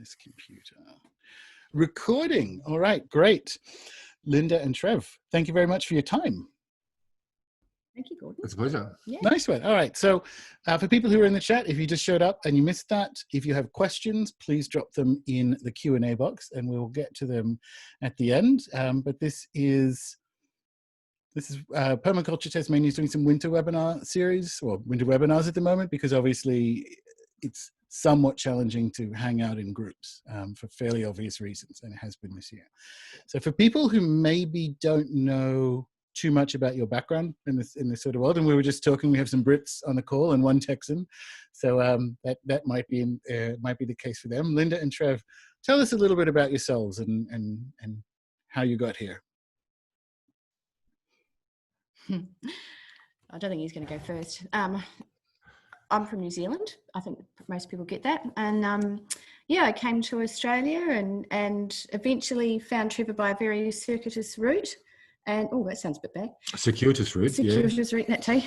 this computer. Recording. All right, great. Linda and Trev, thank you very much for your time. Thank you, Gordon. It's a pleasure. Yeah. Nice one. All right. So for people who are in the chat, if you just showed up and you missed that, if you have questions, please drop them in the Q&A box and we'll get to them at the end. But this is Permaculture Tasmania is doing some winter webinar series, or winter webinars at the moment, because obviously it's somewhat challenging to hang out in groups for fairly obvious reasons, and it has been this year. So for people who maybe don't know too much about your background in this sort of world, and we were just talking, we have some Brits on the call and one Texan, so that might be the case for them. Linda and Trev, tell us a little bit about yourselves and how you got here. I don't think he's going to go first. I'm from New Zealand. I think most people get that. And yeah, I came to Australia and eventually found Trevor by a very circuitous route. And oh, that sounds a bit bad. Circuitous route. Circuitous route, that too.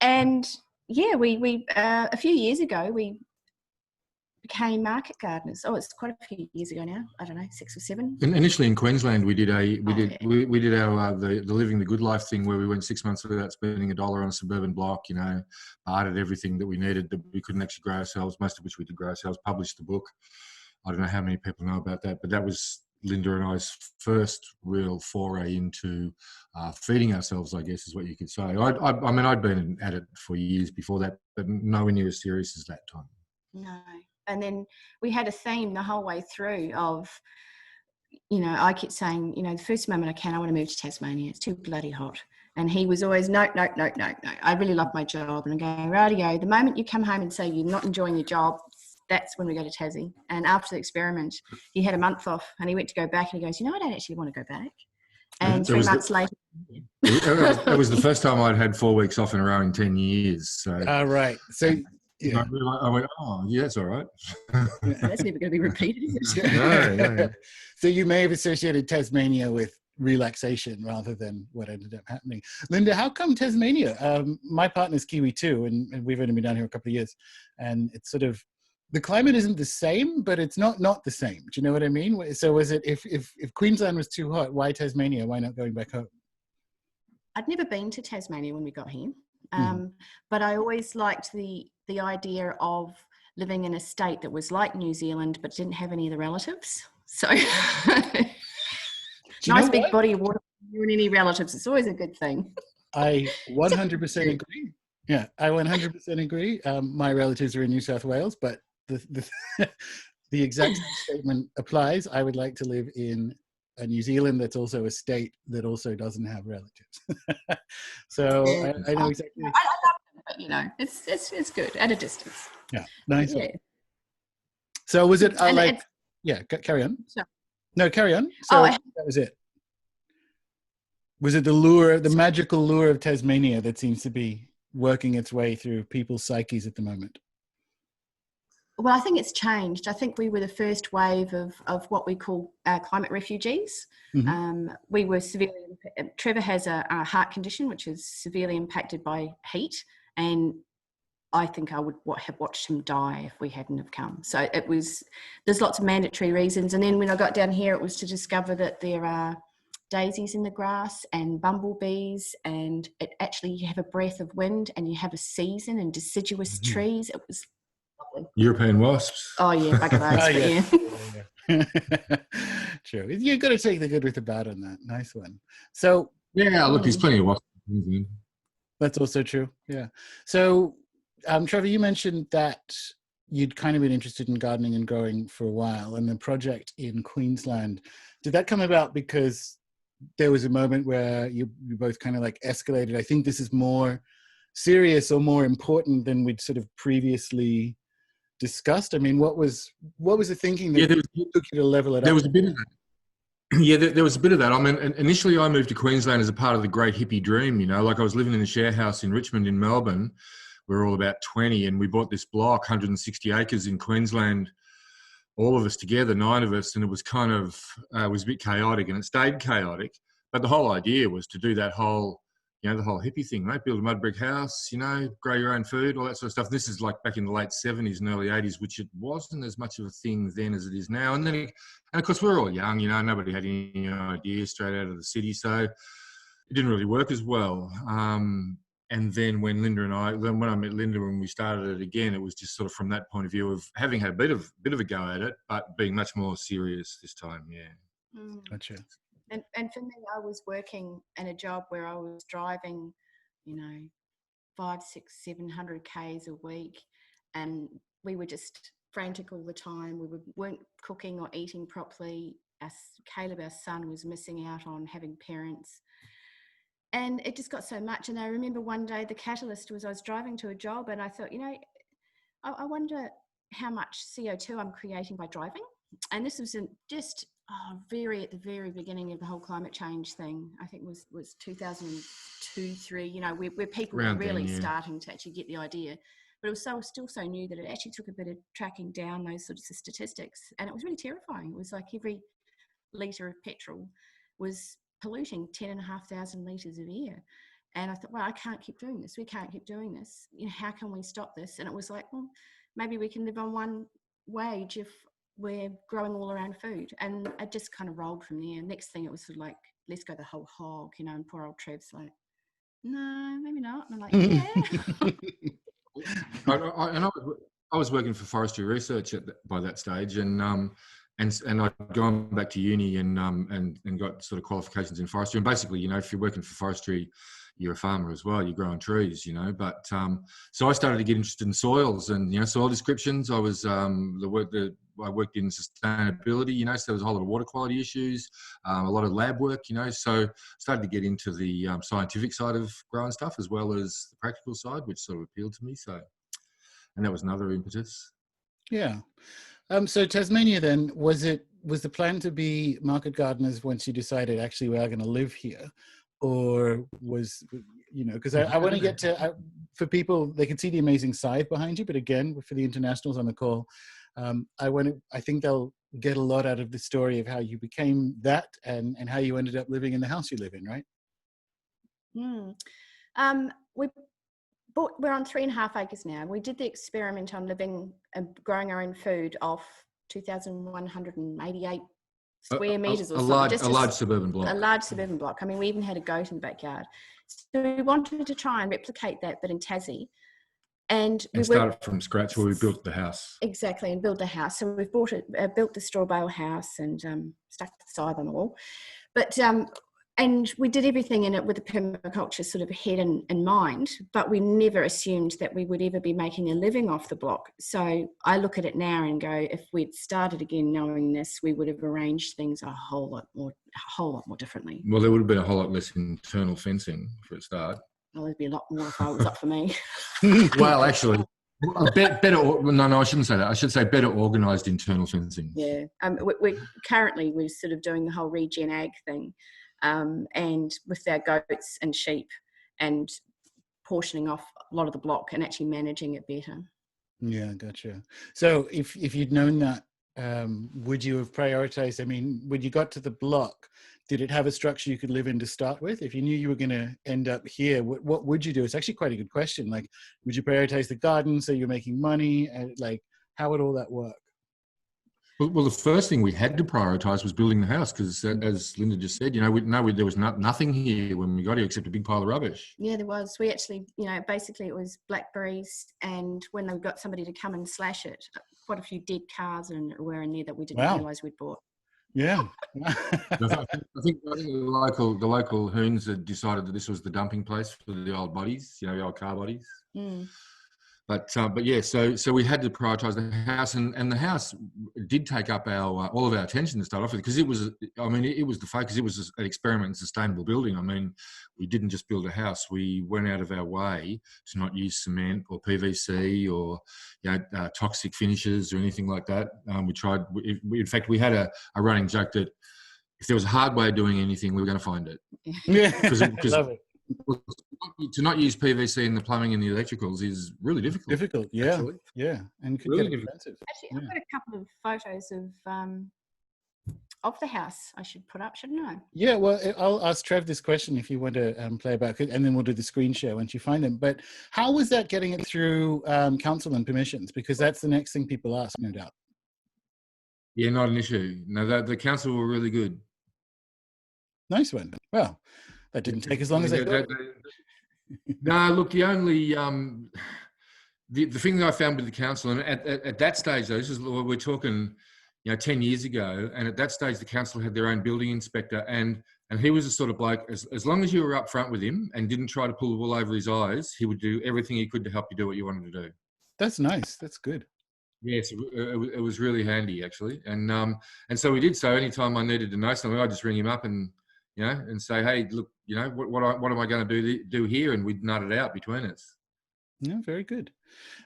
And yeah, we a few years ago we became market gardeners. Oh, it's quite a few years ago now. I don't know, 6 or 7. Initially in Queensland, we did our the living the good life thing, where we went 6 months without spending $1 on a suburban block. You know, bartered everything that we needed that we couldn't actually grow ourselves. Most of which we did grow ourselves. Published the book. I don't know how many people know about that, but that was Linda and I's first real foray into feeding ourselves, I guess is what you could say. I mean, I'd been at it for years before that, but nowhere near as serious as that time. No. And then we had a theme the whole way through of, you know, I kept saying, you know, the first moment I can, I want to move to Tasmania. It's too bloody hot. And he was always, no. I really love my job. And I go, rightio. The moment you come home and say you're not enjoying your job, that's when we go to Tassie. And after the experiment, he had a month off and he went to go back and he goes, you know, I don't actually want to go back. And 3 months later. It was the first time I'd had 4 weeks off in a row in 10 years. So. Right. So, yeah. I went, oh, yeah, that's all right. That's never going to be repeated, is it? No. So you may have associated Tasmania with relaxation rather than what ended up happening. Linda, how come Tasmania? My partner's Kiwi too, and we've only been down here a couple of years, and it's sort of, the climate isn't the same, but it's not the same. Do you know what I mean? So was it, if Queensland was too hot, why Tasmania? Why not going back home? I'd never been to Tasmania when we got here, but I always liked the idea of living in a state that was like New Zealand, but didn't have any of the relatives. So nice big body of water and any relatives. It's always a good thing. I 100% agree. Yeah, I 100% agree. My relatives are in New South Wales, but the exact same statement applies. I would like to live in a New Zealand that's also a state that also doesn't have relatives. So I know exactly. I love them, but you know, it's good at a distance. Yeah, nice. Yeah. So was it carry on. Sorry. No, carry on. So that was it. Was it the magical lure of Tasmania that seems to be working its way through people's psyches at the moment? Well, I think it's changed. I think we were the first wave of what we call climate refugees. We were Trevor has a heart condition, which is severely impacted by heat. And I think I would have watched him die if we hadn't have come. So there's lots of mandatory reasons. And then when I got down here, it was to discover that there are daisies in the grass and bumblebees, and you have a breath of wind and you have a season and deciduous trees. It was lovely. European wasps. Oh yeah, bugbears, yeah. True. You've got to take the good with the bad on that. Nice one. So yeah, look, there's plenty of wasps. That's also true. Yeah. So Trevor, you mentioned that you'd kind of been interested in gardening and growing for a while, and the project in Queensland, did that come about because there was a moment where you both kind of like escalated? I think this is more serious or more important than we'd sort of previously discussed. I mean, what was the thinking that took you to level it up? There was a bit of that. Yeah, there was a bit of that. I mean, initially I moved to Queensland as a part of the great hippie dream, you know, like I was living in a share house in Richmond in Melbourne. We were all about 20 and we bought this block, 160 acres in Queensland, all of us together, 9 of us, and it was kind of, it was a bit chaotic, and it stayed chaotic. But the whole idea was to do that whole, you know, the whole hippie thing, right? Build a mud brick house, you know, grow your own food, all that sort of stuff. This is like back in the late 70s and early 80s, which it wasn't as much of a thing then as it is now. And then, and of course, we were all young, you know, nobody had any idea straight out of the city. So it didn't really work as well. And then when when I met Linda and we started it again, it was just sort of from that point of view of having had a bit of a go at it, but being much more serious this time. Yeah. Gotcha. And for me, I was working in a job where I was driving, you know, 500, 600, 700 Ks a week, and we were just frantic all the time. We weren't cooking or eating properly. Caleb, our son, was missing out on having parents. And it just got so much. And I remember one day the catalyst was I was driving to a job and I thought, you know, I wonder how much CO2 I'm creating by driving. And this was just at the very beginning of the whole climate change thing. I think it was 2002, 3, you know, where people were really starting to actually get the idea. But it was still so new that it actually took a bit of tracking down those sorts of statistics. And it was really terrifying. It was like every litre of petrol was polluting 10,500 litres of air. And I thought, well, I can't keep doing this. We can't keep doing this. You know, how can we stop this? And it was like, well, maybe we can live on one wage if we're growing all our own food. And it just kind of rolled from there. Next thing it was sort of like, let's go the whole hog, you know, and poor old Trev's like, no, maybe not. And I'm like, yeah. I was working for forestry research by that stage, and I'd gone back to uni and got sort of qualifications in forestry. And basically, you know, if you're working for forestry, you're a farmer as well. You're growing trees, you know. But so I started to get interested in soils and, you know, soil descriptions. I was I worked in sustainability, you know, so there was a whole lot of water quality issues, a lot of lab work, you know. So I started to get into the scientific side of growing stuff as well as the practical side, which sort of appealed to me. So, and that was another impetus. Yeah. So Tasmania then, was the plan to be market gardeners once you decided actually we are going to live here? Or was, you know, because I want to get to, for people, they can see the amazing scythe behind you, but again, for the internationals on the call, I think they'll get a lot out of the story of how you became that and how you ended up living in the house you live in, right? We're on 3.5 acres now. We did the experiment on living and growing our own food off 2,188 square meters or something. A large suburban block. A large suburban block. I mean, we even had a goat in the backyard. So we wanted to try and replicate that, but in Tassie. And we started from scratch where we built the house. Exactly, and built the house. So we've built the straw bale house and stuck the scythe on the wall. But and we did everything in it with the permaculture sort of head in mind, but we never assumed that we would ever be making a living off the block. So I look at it now and go, if we'd started again knowing this, we would have arranged things a whole lot more differently. Well, there would have been a whole lot less internal fencing for a start. Well, there'd be a lot more if it was up for me. Well, actually, better. No, I shouldn't say that. I should say better organised internal fencing. Yeah, we're sort of doing the whole regen ag thing. And with our goats and sheep and portioning off a lot of the block and actually managing it better. Yeah, gotcha. So if you'd known that, would you have prioritized, I mean, when you got to the block, did it have a structure you could live in to start with? If you knew you were going to end up here, what would you do? It's actually quite a good question. Like, would you prioritize the garden so you're making money? Like, how would all that work? Well, the first thing we had to prioritise was building the house because, as Linda just said, you know, there was nothing here when we got here except a big pile of rubbish. Yeah, there was. We actually, you know, basically it was blackberries, and when they got somebody to come and slash it, quite a few dead cars were in there that we didn't realise we'd bought. Yeah. I think the local hoons had decided that this was the dumping place for the old bodies, you know, the old car bodies. Mm. But yeah, so we had to prioritise the house, and the house did take up our all of our attention to start off with because it was the focus. It was an experiment in sustainable building. I mean, we didn't just build a house; we went out of our way to not use cement or PVC or toxic finishes or anything like that. We tried. In fact, we had a running joke that if there was a hard way of doing anything, we were going to find it. Yeah, love it. To not use PVC in the plumbing and the electricals is really difficult. Yeah, actually. yeah, and could really get expensive. Actually, I've got a couple of photos of of the house I should put up, shouldn't I? Yeah, well, I'll ask Trev this question if you want to play back, and then we'll do the screen share once you find them. But how was that getting it through council and permissions? Because that's the next thing people ask, no doubt. Yeah, not an issue. No, the council were really good. Nice one. Well, that didn't take as long as I thought. No, look, the only the thing that I found with the council, and at that stage, though, this is we're talking, 10 years ago, and at that stage, the council had their own building inspector, and he was the sort of bloke, as long as you were upfront with him and didn't try to pull the wool over his eyes, he would do everything he could to help you do what you wanted to do. That's nice. That's good. Yes, it was really handy, actually, and so we did. So anytime I needed to know something, I'd just ring him up and and say, hey, look, what am I going to do here? And we'd nut it out between us. Yeah, very good.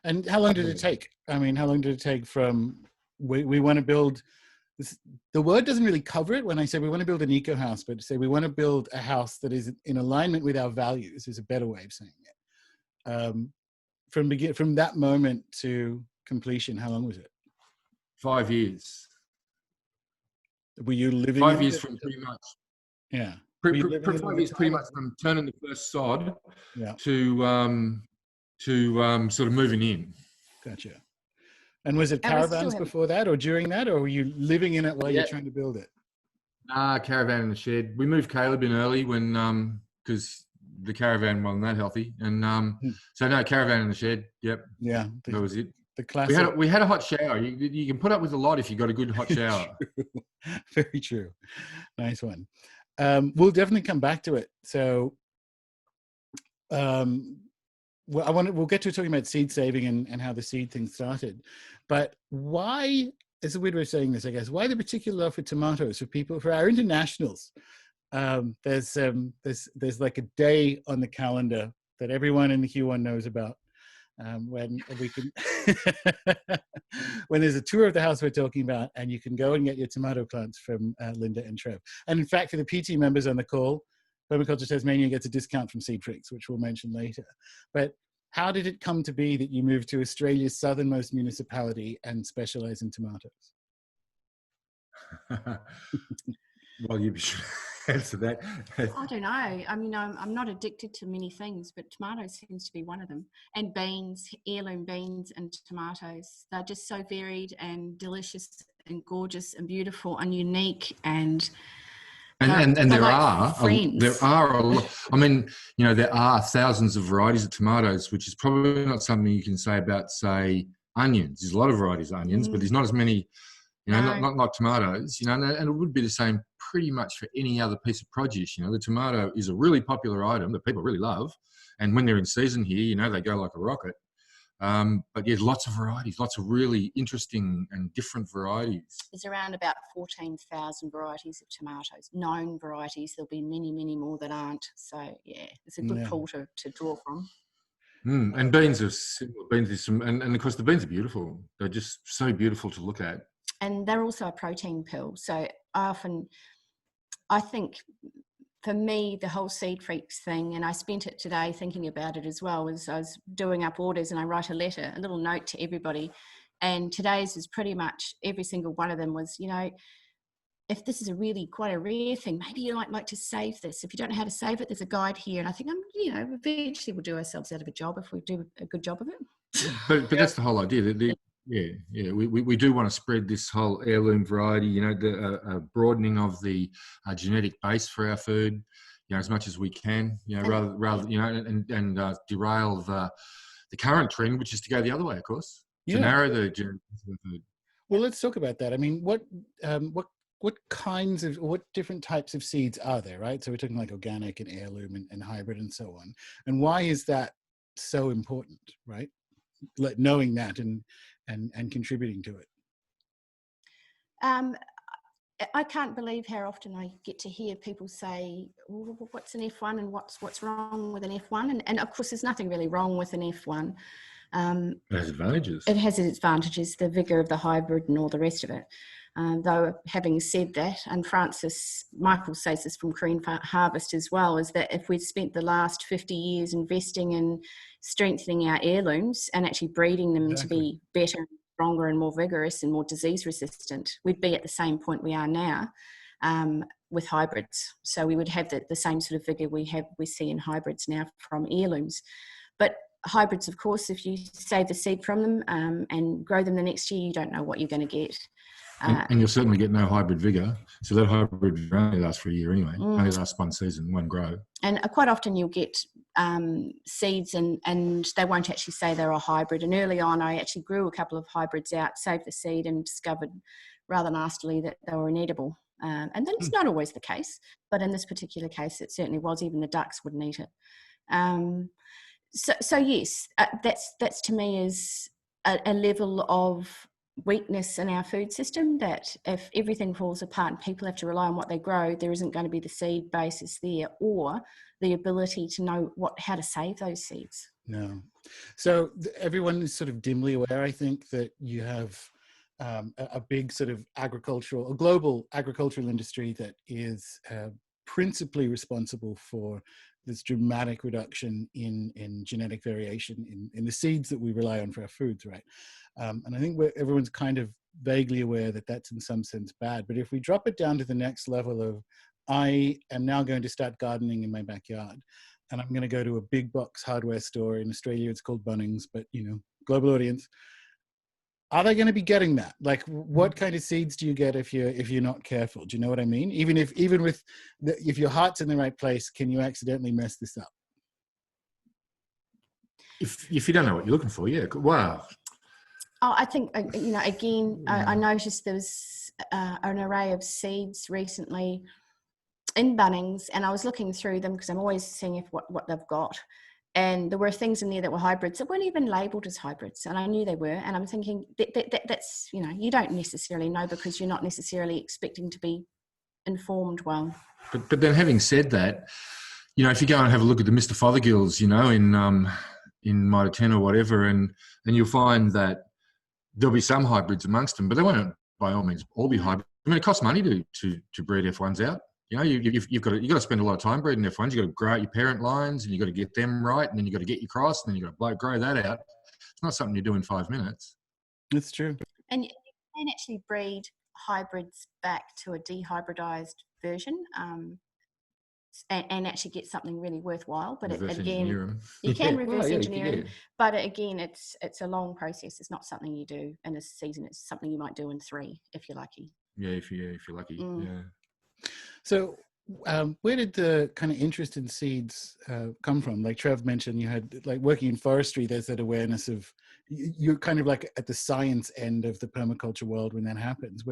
And how long did it take? I mean, how long did it take from we want to build this? The word doesn't really cover it when I say we want to build an eco house, but to say we want to build a house that is in alignment with our values is a better way of saying it. From that moment to completion, how long was it? 5 years. Were you living 5 years from pretty much? Yeah. 5 years pretty much from turning the first sod to sort of moving in. Gotcha. And was it caravans before that or during that, or were you living in it while you're trying to build it? Caravan in the shed. We moved Caleb in early when because the caravan wasn't that healthy, and so no, caravan in the shed. Yep. Yeah. That was it. The classic. We had a hot shower. You can put up with a lot if you got a good hot shower. Very true. Nice one. We'll definitely come back to it. So we'll get to talking about seed saving and how the seed thing started. But why, it's a weird way of saying this, I guess, why the particular love for tomatoes for our internationals? There's like a day on the calendar that everyone in the Q1 knows about. When we can, when there's a tour of the house we're talking about, and you can go and get your tomato plants from Linda and Trev. And in fact, for the PT members on the call, Permaculture Tasmania gets a discount from Seed Freaks, which we'll mention later. But how did it come to be that you moved to Australia's southernmost municipality and specialize in tomatoes? Well, you should answer that. I don't know. I mean, I'm not addicted to many things, but tomatoes seems to be one of them. And beans, heirloom beans and tomatoes. They're just so varied and delicious and gorgeous and beautiful and unique and there like are a lot. I mean, there are thousands of varieties of tomatoes, which is probably not something you can say about, say, onions. There's a lot of varieties of onions, but there's not as many, not like tomatoes, and it would be the same pretty much for any other piece of produce. The tomato is a really popular item that people really love. And when they're in season here, they go like a rocket. But there's lots of varieties, lots of really interesting and different varieties. There's around about 14,000 varieties of tomatoes, known varieties. There'll be many, many more that aren't. So, yeah, it's a good pool to draw from. And beans are similar. And of course, the beans are beautiful. They're just so beautiful to look at. And they're also a protein pill. So I think for me, the whole Seed Freaks thing, and I spent it today thinking about it as well, was I was doing up orders and I write a little note to everybody. And today's is pretty much every single one of them was, if this is quite a rare thing, maybe you might like to save this. If you don't know how to save it, there's a guide here. And I think, eventually we'll do ourselves out of a job if we do a good job of it. But that's the whole idea. We do want to spread this whole heirloom variety, the broadening of the genetic base for our food, as much as we can, rather and derail the current trend, which is to go the other way, of course, to narrow the genetic base of the food. Well, let's talk about that. I mean, what different types of seeds are there, right? So we're talking like organic and heirloom and hybrid and so on. And why is that so important, right? Like knowing that and contributing to it. I can't believe how often I get to hear people say, well, what's an F1 and what's wrong with an F1? And of course, there's nothing really wrong with an F1. It has advantages. It has its advantages, the vigour of the hybrid and all the rest of it. Though having said that, and Michael says this from Green Harvest as well, is that if we'd spent the last 50 years investing in strengthening our heirlooms and actually breeding them to be better stronger and more vigorous and more disease resistant, we'd be at the same point we are now with hybrids. So we would have the same sort of vigor we see in hybrids now from heirlooms. But hybrids, of course, if you save the seed from them and grow them the next year, you don't know what you're going to get. And you'll certainly get no hybrid vigor. So that hybrid vigor only lasts for a year anyway. Only lasts one season, one grow. And quite often you'll get seeds and they won't actually say they're a hybrid. And early on, I actually grew a couple of hybrids out, saved the seed, and discovered rather nastily that they were inedible. And then it's not always the case, but in this particular case, it certainly was. Even the ducks wouldn't eat it. So yes, that's to me is a level of weakness in our food system, that if everything falls apart and people have to rely on what they grow, there isn't going to be the seed basis there or the ability to know how to save those seeds. No. So everyone is sort of dimly aware, I think, that you have a big sort of a global agricultural industry that is principally responsible for this dramatic reduction in genetic variation in the seeds that we rely on for our foods, right? And I think everyone's kind of vaguely aware that that's in some sense bad. But if we drop it down to the next level of, I am now going to start gardening in my backyard, and I'm going to go to a big box hardware store in Australia. It's called Bunnings, but global audience. Are they going to be getting that? Like, what kind of seeds do you get if you're not careful? Do you know what I mean? If your heart's in the right place, can you accidentally mess this up? If you don't know what you're looking for, yeah. Wow. Oh, I think again, I noticed there was an array of seeds recently in Bunnings, and I was looking through them because I'm always seeing what they've got. And there were things in there that were hybrids that weren't even labelled as hybrids, and I knew they were. And I'm thinking that's you don't necessarily know because you're not necessarily expecting to be informed well. But then, having said that, if you go and have a look at the Mr. Fothergills, in Mitre 10 or whatever, and you'll find that there'll be some hybrids amongst them, but they won't by all means all be hybrids. I mean, it costs money to breed F1s out. You've got to spend a lot of time breeding F1s. You've got to grow out your parent lines, and you've got to get them right, and then you've got to get your cross, and then you've got to grow that out. It's not something you do in 5 minutes. That's true. And you can actually breed hybrids back to a dehybridized version, and actually get something really worthwhile. But you can reverse engineer them. But again, it's a long process. It's not something you do in a season. It's something you might do in 3 if you're lucky. Yeah, if you're lucky. Yeah. So where did the kind of interest in seeds come from? Like Trev mentioned, you had, like, working in forestry, there's that awareness of, you're kind of like at the science end of the permaculture world when that happens.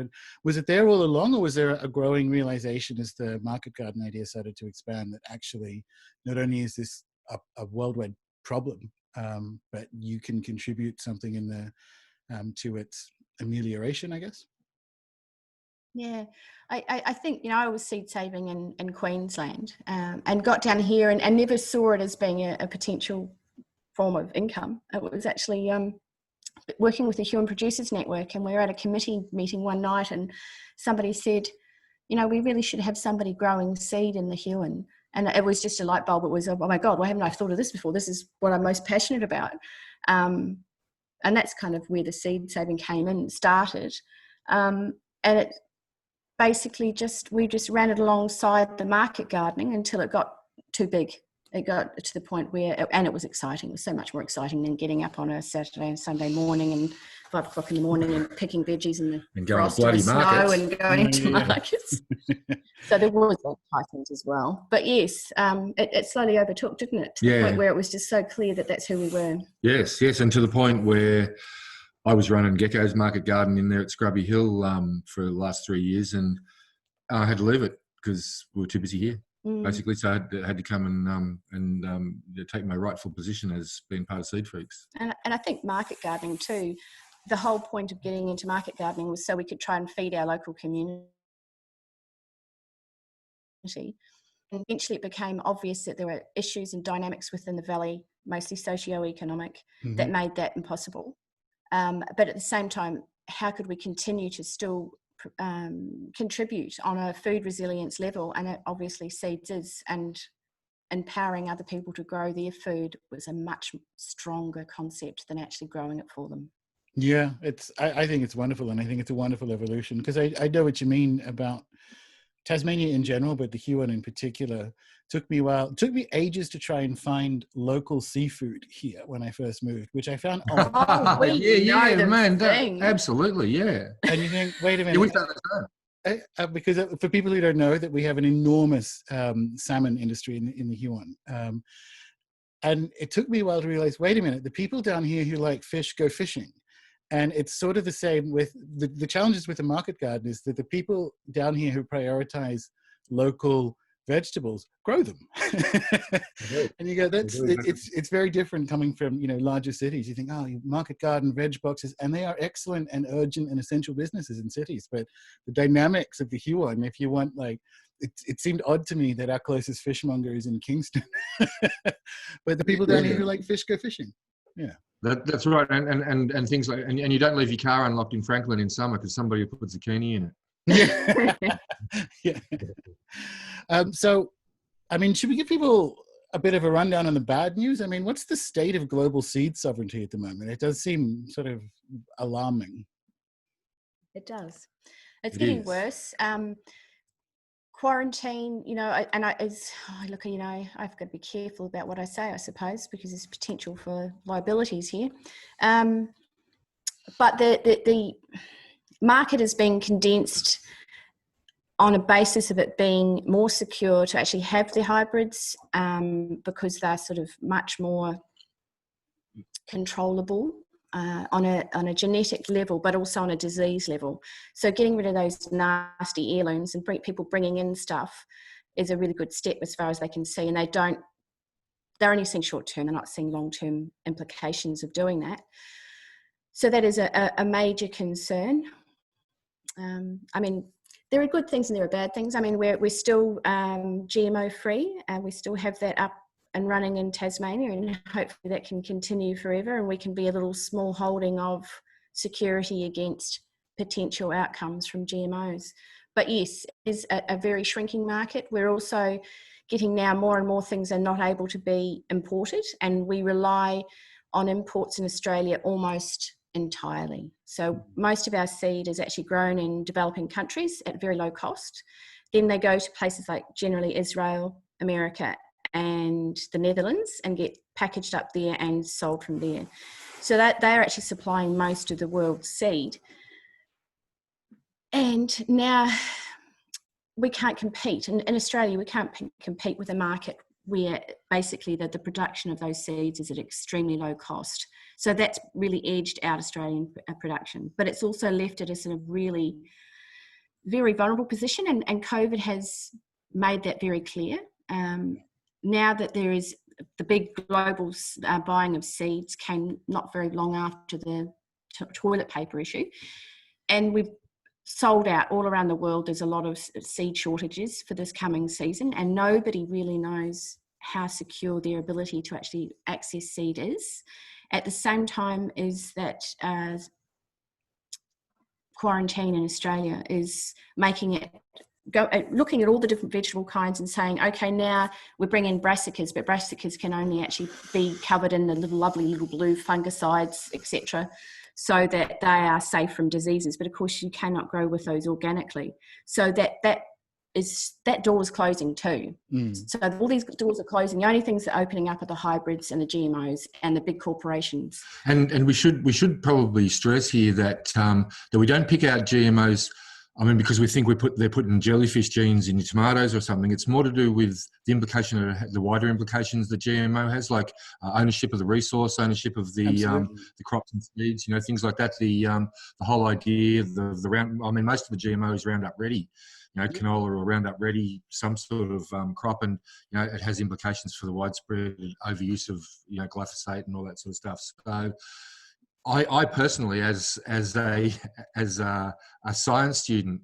Was it there all along, or was there a growing realization as the market garden idea started to expand that actually not only is this a worldwide problem, but you can contribute something in the to its amelioration, I guess? Yeah, I think, I was seed saving in Queensland and got down here and never saw it as being a potential form of income. It was actually working with the Huon Producers Network, and we were at a committee meeting one night and somebody said, we really should have somebody growing seed in the Huon. And it was just a light bulb. It was, oh my God, why haven't I thought of this before? This is what I'm most passionate about. And that's kind of where the seed saving came in and started. And it basically we just ran it alongside the market gardening until it got too big. It got to the point where, and it was exciting. It was so much more exciting than getting up on a Saturday and Sunday morning and 5 o'clock in the morning and picking veggies in the frost and the snow and going to markets. So there was that excitement as well. But yes, it slowly overtook, didn't it? To the point where it was just so clear that that's who we were. Yes, and to the point where I was running Gecko's market garden in there at Scrubby Hill for the last 3 years, and I had to leave it because we were too busy here, basically. So I had to come and take my rightful position as being part of Seed Freaks. And I think market gardening too, the whole point of getting into market gardening was so we could try and feed our local community. And eventually it became obvious that there were issues and dynamics within the valley, mostly socio-economic, that made that impossible. But at the same time, how could we continue to still contribute on a food resilience level? And it obviously seeds is, and empowering other people to grow their food was a much stronger concept than actually growing it for them. Yeah, I think it's wonderful, and I think it's a wonderful evolution, because I know what you mean about Tasmania in general, but the Huon in particular. Took me ages to try and find local seafood here when I first moved, which I found odd. Oh, we know the man, thing. absolutely, yeah. And you think, wait a Yeah, we've minute. done the same. Because for people who don't know, that we have an enormous salmon industry in the Huon. And it took me a while to realize, wait a minute, the people down here who like fish go fishing. And it's sort of the same with the challenges with the market garden, is that the people down here who prioritize local vegetables grow them. And you go, it's very different coming from, larger cities. You think, oh, market garden, veg boxes, and they are excellent and urgent and essential businesses in cities. But the dynamics of the Huon, if you want, like, it seemed odd to me that our closest fishmonger is in Kingston. But the people down here who like fish go fishing. Yeah. That's right, and things like, and you don't leave your car unlocked in Franklin in summer because somebody will put zucchini in it. Yeah. So, I mean, should we give people a bit of a rundown on the bad news? I mean, what's the state of global seed sovereignty at the moment? It does seem sort of alarming. It does. It's getting worse. Quarantine, and I've got to be careful about what I say, I suppose, because there's potential for liabilities here. But the market is being condensed on a basis of it being more secure to actually have the hybrids, because they're sort of much more controllable on a genetic level, but also on a disease level. So getting rid of those nasty heirlooms and people bringing in stuff is a really good step as far as they can see. And they're only seeing short term, they're not seeing long term implications of doing that. So that is a major concern. I mean, there are good things and there are bad things. I mean, we're still GMO free, and we still have that up and running in Tasmania, and hopefully that can continue forever, and we can be a little small holding of security against potential outcomes from GMOs. But yes, it is a very shrinking market. We're also getting now more and more things are not able to be imported, and we rely on imports in Australia almost entirely. So most of our seed is actually grown in developing countries at very low cost. Then they go to places like generally Israel, America, and the Netherlands, and get packaged up there and sold from there. So that they're actually supplying most of the world's seed. And now we can't compete. In Australia, we can't compete with a market where basically the production of those seeds is at extremely low cost. So that's really edged out Australian production. But it's also left at a sort of really very vulnerable position, and COVID has made that very clear. Now that there is the big global buying of seeds came not very long after the toilet paper issue, and we've sold out all around the world. There's a lot of seed shortages for this coming season, and nobody really knows how secure their ability to actually access seed is. At the same time is that quarantine in Australia is making it looking at all the different vegetable kinds and saying, okay, now we're bringing brassicas, but brassicas can only actually be covered in the lovely little blue fungicides, etc., so that they are safe from diseases. But of course, you cannot grow with those organically. So that door is closing too. So all these doors are closing. The only things that are opening up are the hybrids and the GMOs and the big corporations. And we should probably stress here that that we don't pick out GMOs. I mean, because we think they're putting jellyfish genes in your tomatoes or something. It's more to do with the implication of the wider implications that GMO has, like ownership of the resource, ownership of the crops and seeds, things like that. The whole idea of the round. I mean, most of the GMO is Roundup Ready. Canola or Roundup Ready, some sort of crop, and it has implications for the widespread overuse of glyphosate and all that sort of stuff. So, I personally, as a science student,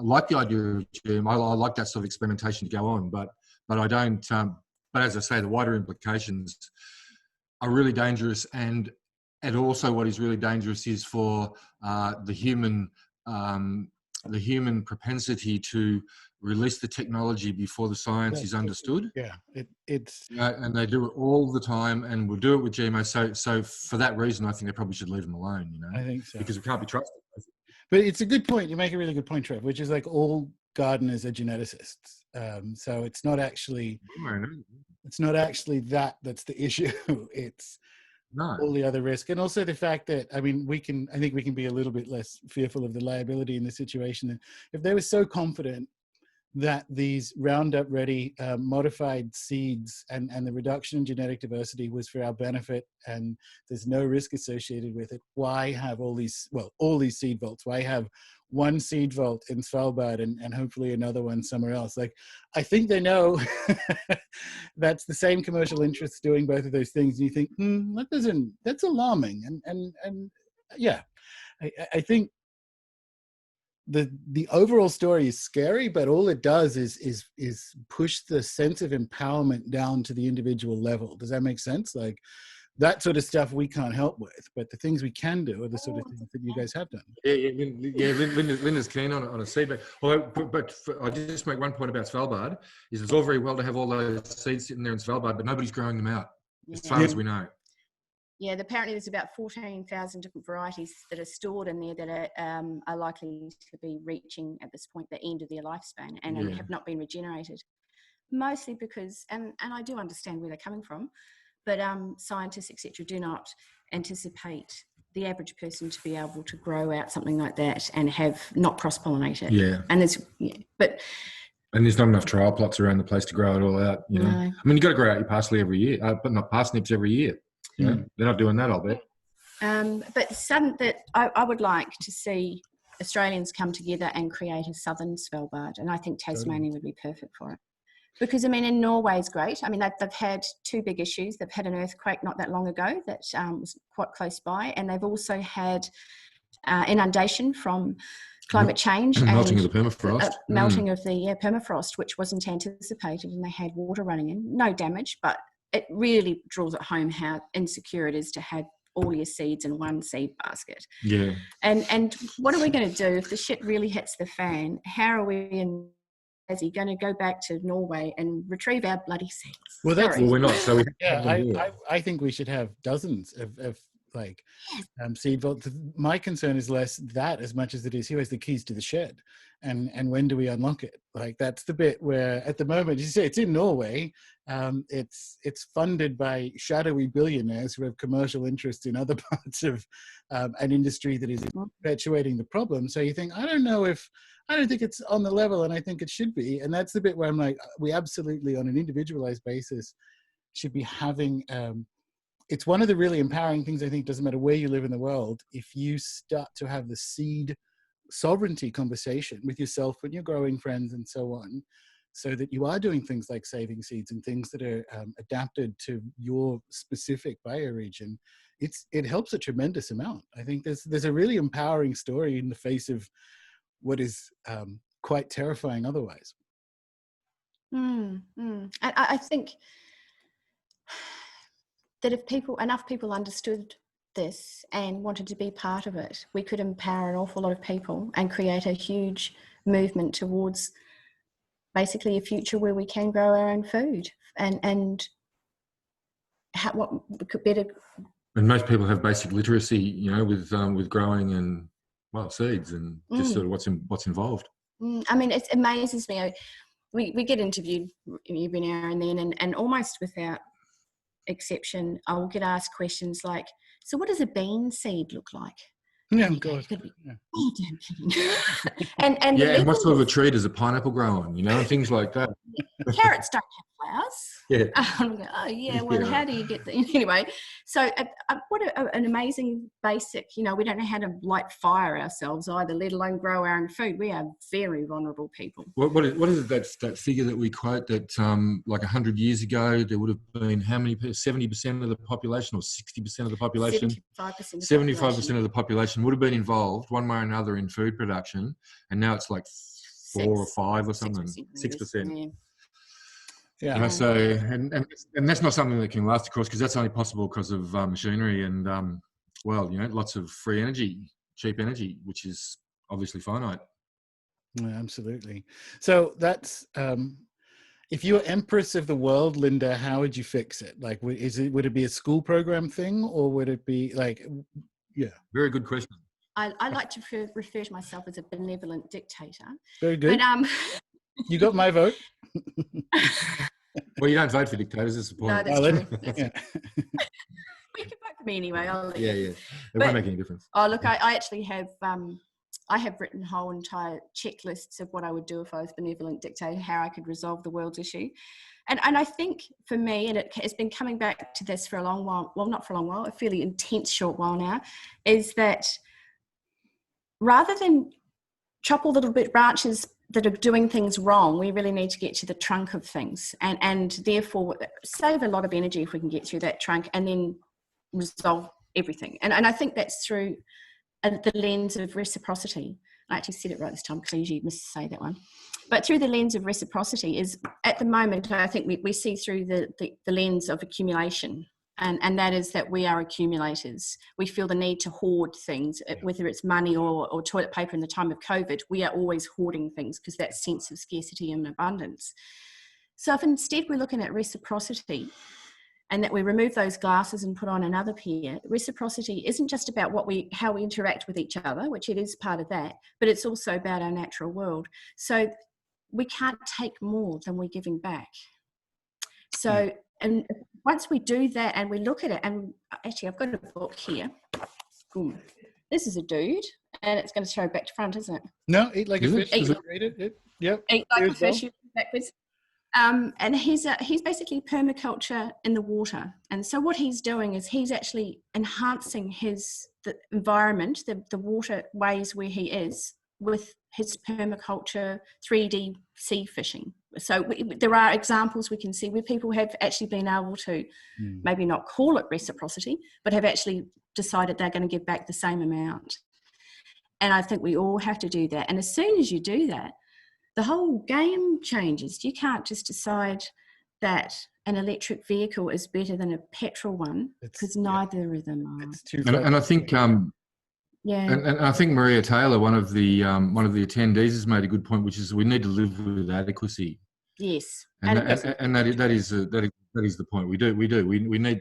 like the idea of GM. I like that sort of experimentation to go on, but I don't. But as I say, the wider implications are really dangerous, and also what is really dangerous is for the human human propensity to release the technology before the science is understood. Yeah, it's and they do it all the time, and we'll do it with GMO. So for that reason, I think they probably should leave them alone. I think so, because it can't be trusted. But it's a good point. You make a really good point, Trevor, which is like all gardeners are geneticists. So it's not actually that's the issue. It's all the other risk, and also the fact that I think we can be a little bit less fearful of the liability in the situation. If they were so confident that these Roundup Ready modified seeds and the reduction in genetic diversity was for our benefit and there's no risk associated with it, why have all these seed vaults? Why have one seed vault in Svalbard and hopefully another one somewhere else? Like, I think they know that's the same commercial interests doing both of those things. And you think, that's alarming. And yeah, I think the overall story is scary, but all it does is push the sense of empowerment down to the individual level. Does that make sense? Like, that sort of stuff we can't help with, but the things we can do are the sort of things that you guys have done. Linda's keen on a seed bank. But I just make one point about Svalbard, is it's all very well to have all those seeds sitting there in Svalbard, but nobody's growing them out, as far as we know. Yeah, apparently there's about 14,000 different varieties that are stored in there that are likely to be reaching at this point the end of their lifespan and have not been regenerated. Mostly because, and I do understand where they're coming from, but scientists, etc., do not anticipate the average person to be able to grow out something like that and have not cross-pollinate it. Yeah. And there's not enough trial plots around the place to grow it all out. You know, no. I mean, you got to grow out your parsley every year, but not parsnips every year. Yeah, they're not doing that, I'll bet. But I would like to see Australians come together and create a southern Svalbard, and I think Tasmania would be perfect for it. Because, I mean, in Norway's great. I mean, they've had two big issues. They've had an earthquake not that long ago that was quite close by, and they've also had inundation from climate change. Melting and of the permafrost. Melting of the permafrost, which wasn't anticipated, and they had water running in. No damage, but it really draws it home how insecure it is to have all your seeds in one seed basket. Yeah. And what are we going to do if the shit really hits the fan? How are we in Tassie going to go back to Norway and retrieve our bloody seeds? Well, we're not. So I think we should have dozens of seed vaults. My concern is less that as much as it is who has the keys to the shed and when do we unlock it? Like, that's the bit where at the moment, you say it's in Norway, it's funded by shadowy billionaires who have commercial interests in other parts of an industry that is perpetuating the problem. So you think, I don't think it's on the level, and I think it should be. And that's the bit where I'm like, we absolutely on an individualized basis should be having it's one of the really empowering things, I think, doesn't matter where you live in the world, if you start to have the seed sovereignty conversation with yourself and your growing friends and so on, so that you are doing things like saving seeds and things that are adapted to your specific bioregion, it helps a tremendous amount. I think there's a really empowering story in the face of what is quite terrifying otherwise. I think that if enough people understood this and wanted to be part of it, we could empower an awful lot of people and create a huge movement towards basically a future where we can grow our own food and what could better. And most people have basic literacy, you know, with growing and seeds and just sort of what's involved. I mean, it amazes me. We get interviewed every now and then, and almost without exception, I'll get asked questions like, so what does a bean seed look like? Yeah, of course. And what sort of a tree does a pineapple grow on, you know, and things like that. Carrots don't have flowers. Yeah. How do you get the anyway? So what an amazing basic, you know, we don't know how to light fire ourselves either, let alone grow our own food. We are very vulnerable people. What is it, that figure that we quote that like 100 years ago there would have been how many people, 70% of the population or 60% of the population? 75% of the population would have been involved one way or another in food production, and now it's like 4 or 5 or something, 6%. Yeah. You know, so and that's not something that can last, of course, because that's only possible because of machinery and lots of free energy, cheap energy, which is obviously finite. Yeah, absolutely. So that's if you were empress of the world, Linda, how would you fix it? Like, would it be a school program thing, or would it be like, yeah? Very good question. I like to refer to myself as a benevolent dictator. Very good. But, you got my vote. Well, you don't vote for dictators. That's the point. No, that's true. That's yeah. You can vote for me anyway. Yeah. It won't make any difference. Oh, look, I actually have. I have written whole entire checklists of what I would do if I was benevolent dictator, how I could resolve the world's issue. And I think for me, and it has been coming back to this for a long while, well, not for a long while, a fairly intense short while now, is that rather than chop all the little bit branches that are doing things wrong, we really need to get to the trunk of things and therefore save a lot of energy if we can get through that trunk and then resolve everything. And I think that's through the lens of reciprocity. I actually said it right this time because I usually missay that one. But through the lens of reciprocity is, at the moment, I think we see through the lens of accumulation. And that is that we are accumulators. We feel the need to hoard things, whether it's money or toilet paper in the time of COVID. We are always hoarding things because that sense of scarcity and abundance. So if instead we're looking at reciprocity, and that we remove those glasses and put on another pair, reciprocity isn't just about how we interact with each other, which it is part of that, but it's also about our natural world. So we can't take more than we're giving back. So, and once we do that and we look at it, and actually I've got a book here. This is a dude, and it's going to show back to front, isn't it? No, Eat Like a Fish. Read it. Yep. Eat Like a Fish, backwards. And he's basically permaculture in the water. And so what he's doing is he's actually enhancing the environment, the waterways where he is, with his permaculture 3D sea fishing. So there are examples we can see where people have actually been able to maybe not call it reciprocity, but have actually decided they're going to give back the same amount. And I think we all have to do that. And as soon as you do that, the whole game changes. You can't just decide that an electric vehicle is better than a petrol one, because neither of them are. And I think, and I think Maria Taylor, one of the attendees, has made a good point, which is we need to live with adequacy. Yes, and that is the point. We don't need,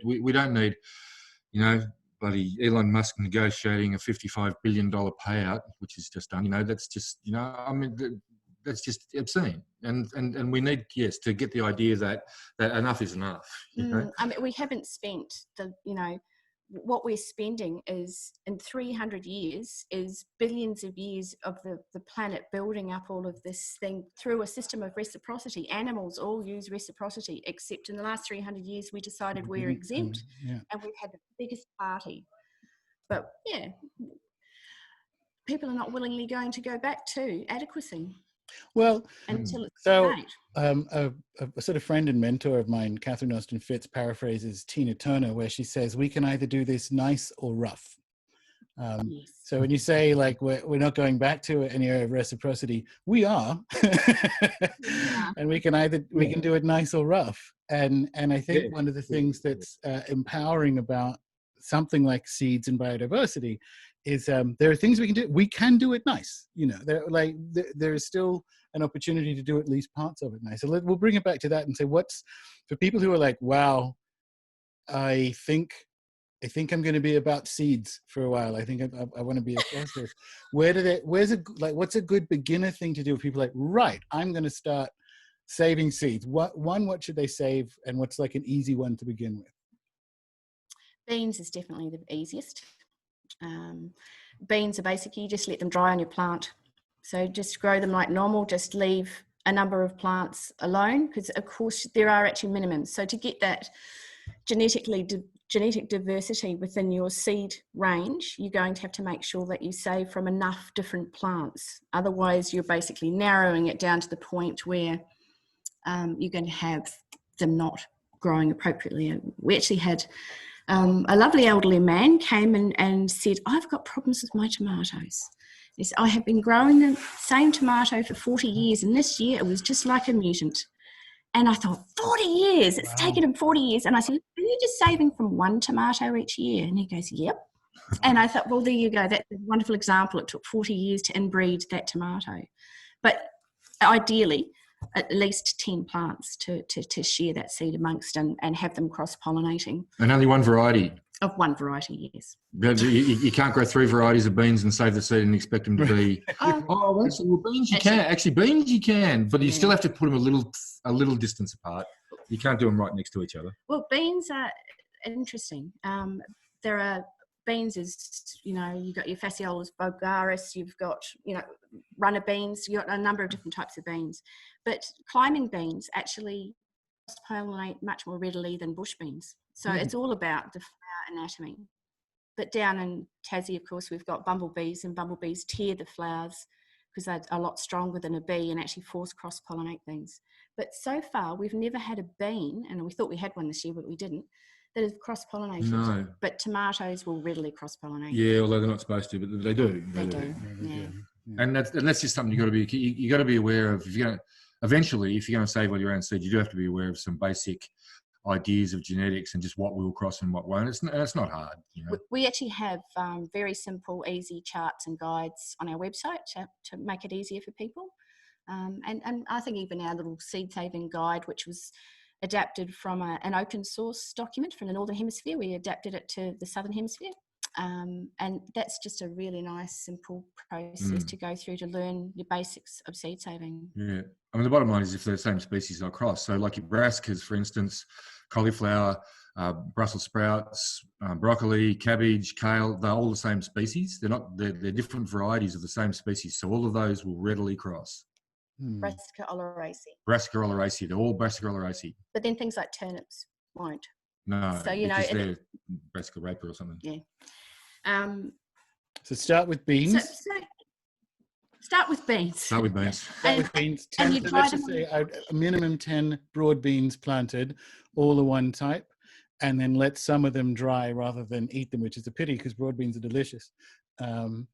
bloody Elon Musk negotiating a $55 billion payout, which is just done. That's just, that's just obscene, and we need to get the idea that enough is enough. I mean, we haven't spent what we're spending is in 300 years is billions of years of the planet building up all of this thing through a system of reciprocity. Animals all use reciprocity, except in the last 300 years we decided we're exempt, and we've had the biggest party. But people are not willingly going to go back to adequacy. Well, until it's so a sort of friend and mentor of mine, Catherine Austin Fitz, paraphrases Tina Turner, where she says, "We can either do this nice or rough." Yes. So when you say like we're not going back to an era of reciprocity, we are, and we can do it nice or rough. And I think one of the things that's empowering about something like seeds and biodiversity is there are things we can do. We can do it nice. There is still an opportunity to do at least parts of it nice. So we'll bring it back to that and say, what's for people who are like, wow, I think I'm going to be about seeds for a while. I think I want to be across this. What's a good beginner thing to do if people are like, right, I'm going to start saving seeds. What should they save, and what's like an easy one to begin with? Beans is definitely the easiest. Beans are basically, you just let them dry on your plant. So just grow them like normal, just leave a number of plants alone, because of course there are actually minimums. So to get that genetic diversity within your seed range, you're going to have to make sure that you save from enough different plants. Otherwise you're basically narrowing it down to the point where you're going to have them not growing appropriately. We actually had a lovely elderly man came and said, "I've got problems with my tomatoes. Yes, I have been growing the same tomato for 40 years, and this year it was just like a mutant." And I thought, 40 years? It's taken him 40 years. And I said, "Are you just saving from one tomato each year?" And he goes, "Yep." And I thought, well, there you go. That's a wonderful example. It took 40 years to inbreed that tomato. But ideally, at least 10 plants to share that seed amongst and have them cross-pollinating. And only one variety. Of one variety, yes. You can't grow 3 varieties of beans and save the seed and expect them to be. Beans you can. Actually, beans you can, but you still have to put them a little distance apart. You can't do them right next to each other. Well, beans are interesting. There are beans you've got your Phaseolus vulgaris, you've got, runner beans, you've got a number of different types of beans. But climbing beans actually pollinate much more readily than bush beans. So it's all about the flower anatomy. But down in Tassie, of course, we've got bumblebees, and bumblebees tear the flowers because they're a lot stronger than a bee and actually force cross-pollinate things. But so far, we've never had a bean, and we thought we had one this year, but we didn't, that is cross-pollinated. No. But tomatoes will readily cross-pollinate. Yeah, although they're not supposed to, but they do. They do. Yeah. And that's just something you got to be aware of. If you're going to save all your own seed, you do have to be aware of some basic ideas of genetics and just what will cross and what won't. It's not hard. We actually have very simple, easy charts and guides on our website to make it easier for people. And I think even our little seed saving guide, which was adapted from an open source document from the Northern Hemisphere, we adapted it to the Southern Hemisphere. And that's just a really nice, simple process to go through to learn your basics of seed saving. Yeah. I mean, the bottom line is if they're the same species, they'll cross. So like your brassicas, for instance, cauliflower, Brussels sprouts, broccoli, cabbage, kale, they're all the same species. They're different varieties of the same species. So all of those will readily cross. Brassica oleracea. Brassica oleracea. They're all Brassica oleracea. But then things like turnips won't. No, so, because they're Brassica raper or something. Yeah. So start with beans. Start with beans. Start with beans. 10, let's just say a minimum 10 broad beans planted, all of one type, and then let some of them dry rather than eat them, which is a pity because broad beans are delicious. And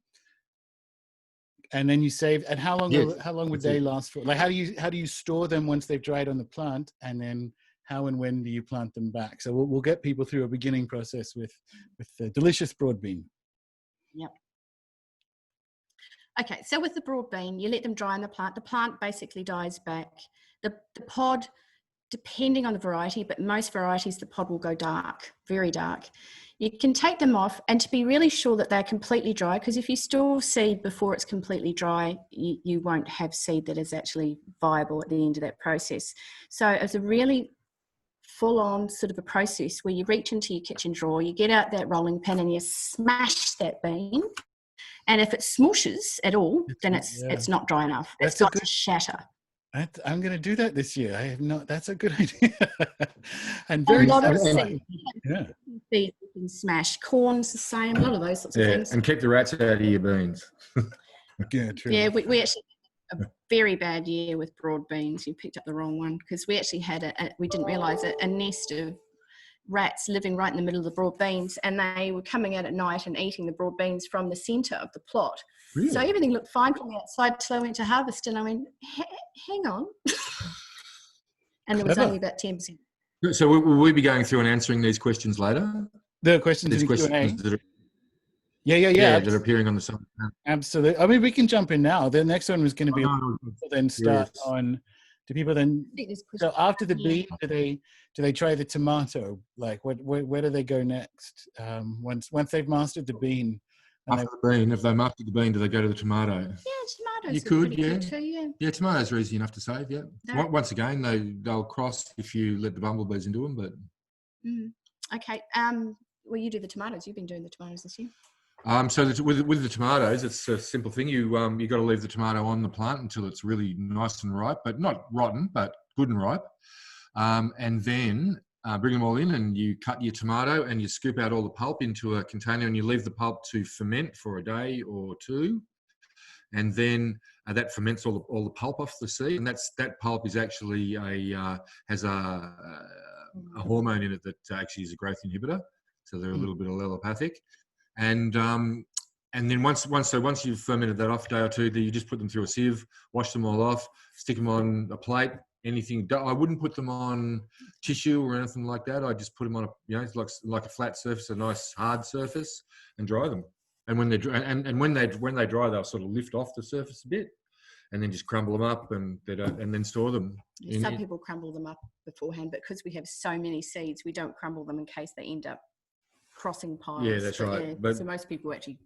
then you save. And how long would they last for? Like how do you store them once they've dried on the plant, and then how and when do you plant them back? So we'll get people through a beginning process with the delicious broad bean. Yep. Okay, so with the broad bean, you let them dry on the plant. The plant basically dies back. The pod, depending on the variety, but most varieties, the pod will go dark, very dark. You can take them off, and to be really sure that they're completely dry, because if you store seed before it's completely dry, you won't have seed that is actually viable at the end of that process. So it's a really full-on sort of a process where you reach into your kitchen drawer, you get out that rolling pin and you smash that bean. And if it smooshes at all, then it's not dry enough. It's got to shatter. I'm going to do that this year. I have not. That's a good idea. And very seeds. Yeah. Seeds you can smash. Corn's the same. A lot of those sorts of things. And keep the rats out of your beans. Yeah, true. Yeah, we actually had a very bad year with broad beans. You picked up the wrong one because we actually had we didn't realise it, a nest of rats living right in the middle of the broad beans, and they were coming out at night and eating the broad beans from the centre of the plot. Really? So everything looked fine from the outside. So I went to harvest and I went, hang on. And there was only about 10%. So will we be going through and answering these questions later? The questions in the Q&A? Yeah, that are appearing on the side. Absolutely. I mean, we can jump in now. The next one was going to be then start on. Do people then? So after the bean, do they try the tomato? Like, where do they go next? Once they've mastered the bean. After the bean, if they mastered the bean, do they go to the tomato? Yeah, tomatoes. You could, yeah. Too, yeah, tomatoes are easy enough to save. Yeah. Once again, they'll cross if you let the bumblebees into them, but. Okay. Well, you do the tomatoes. You've been doing the tomatoes this year. So with the tomatoes, it's a simple thing. You got to leave the tomato on the plant until it's really nice and ripe, but not rotten, but good and ripe. And then bring them all in, and you cut your tomato and you scoop out all the pulp into a container, and you leave the pulp to ferment for a day or two, and then that ferments all the pulp off the seed. And that pulp is actually has a hormone in it that actually is a growth inhibitor. So they're a little bit allelopathic. And then once you've fermented that off a day or two, you just put them through a sieve, wash them all off, stick them on a plate. Anything. I wouldn't put them on tissue or anything like that. I just put them on like a flat surface, a nice hard surface, and dry them. And when they dry, they'll sort of lift off the surface a bit. and then just crumble them up and then store them. Some people crumble them up beforehand, but because we have so many seeds, we don't crumble them in case they end up crossing piles. Yeah, that's right. Yeah, but so most people actually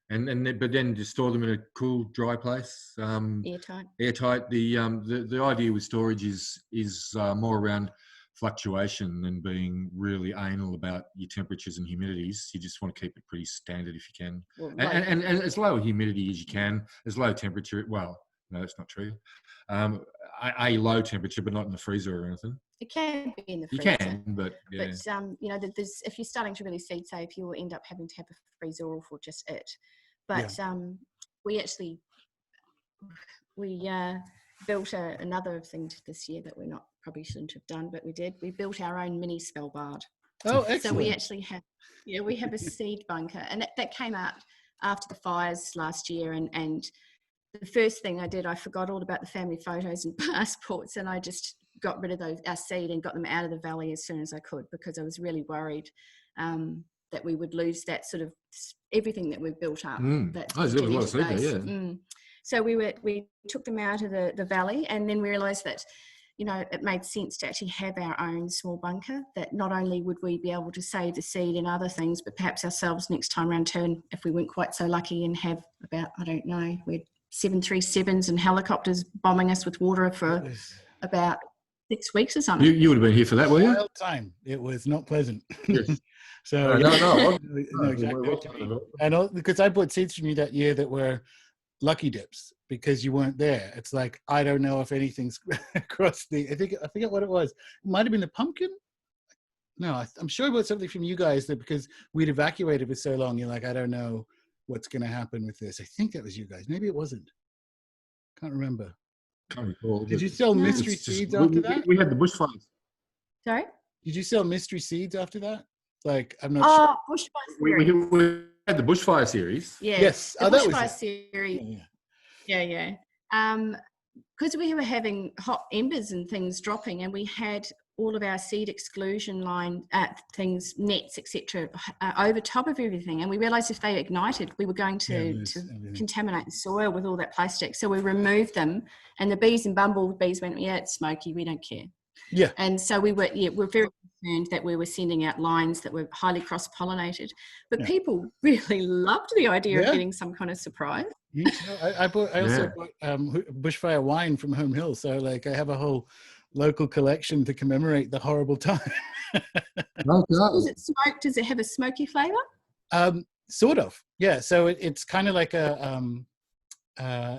but then just store them in a cool, dry place. Airtight. The idea with storage is more around fluctuation than being really anal about your temperatures and humidities. You just want to keep it pretty standard if you can, and as low humidity as you can, as low temperature. Well, no, that's not true. A low temperature, but not in the freezer or anything. It can be in the freezer. You can, but yeah. But there's, if you're starting to really seed save, you will end up having to have a freezer all for just it. But we actually built another thing this year that we probably shouldn't have done, but we did. We built our own mini spell barn. Oh, excellent! So we actually have we have a seed bunker, and that came out after the fires last year, and the first thing I did, I forgot all about the family photos and passports, and I just got rid of our seed and got them out of the valley as soon as I could, because I was really worried that we would lose that sort of everything that we've built up. There's a lot of seed there, So we took them out of the valley, and then we realised that it made sense to actually have our own small bunker, that not only would we be able to save the seed and other things, but perhaps ourselves next time around turn, if we weren't quite so lucky and have about, I don't know, we'd 737s and helicopters bombing us with water for about 6 weeks or something. You would have been here for that, were you? Wild time. It was not pleasant. Yes. So no, exactly. And because I bought seeds from you that year that were lucky dips because you weren't there. It's like, I don't know if anything's crossed I forget what it was. It might have been the pumpkin. No, I'm sure it was something from you guys that because we'd evacuated for so long, you're like, I don't know what's going to happen with this. I think that was you guys. Maybe it wasn't. Can't remember. Can't recall. Did you sell mystery seeds after that? We had the bushfires. Sorry? Did you sell mystery seeds after that? Like, I'm not sure. Oh, bushfire series. We had the bushfire series. Yeah. Yes. The bushfire series. Yeah. Because we were having hot embers and things dropping, and we had all of our seed exclusion line things, nets, etc., over top of everything. And we realised if they ignited, we were going to contaminate the soil with all that plastic. So we removed them, and the bees and bumblebees went, it's smoky, we don't care. Yeah. And so we're very concerned that we were sending out lines that were highly cross-pollinated. But people really loved the idea of getting some kind of surprise. I also bought bushfire wine from Home Hill. So like I have a whole local collection to commemorate the horrible time. Is it smoked? Does it have a smoky flavour? Sort of, yeah. So it's kind of like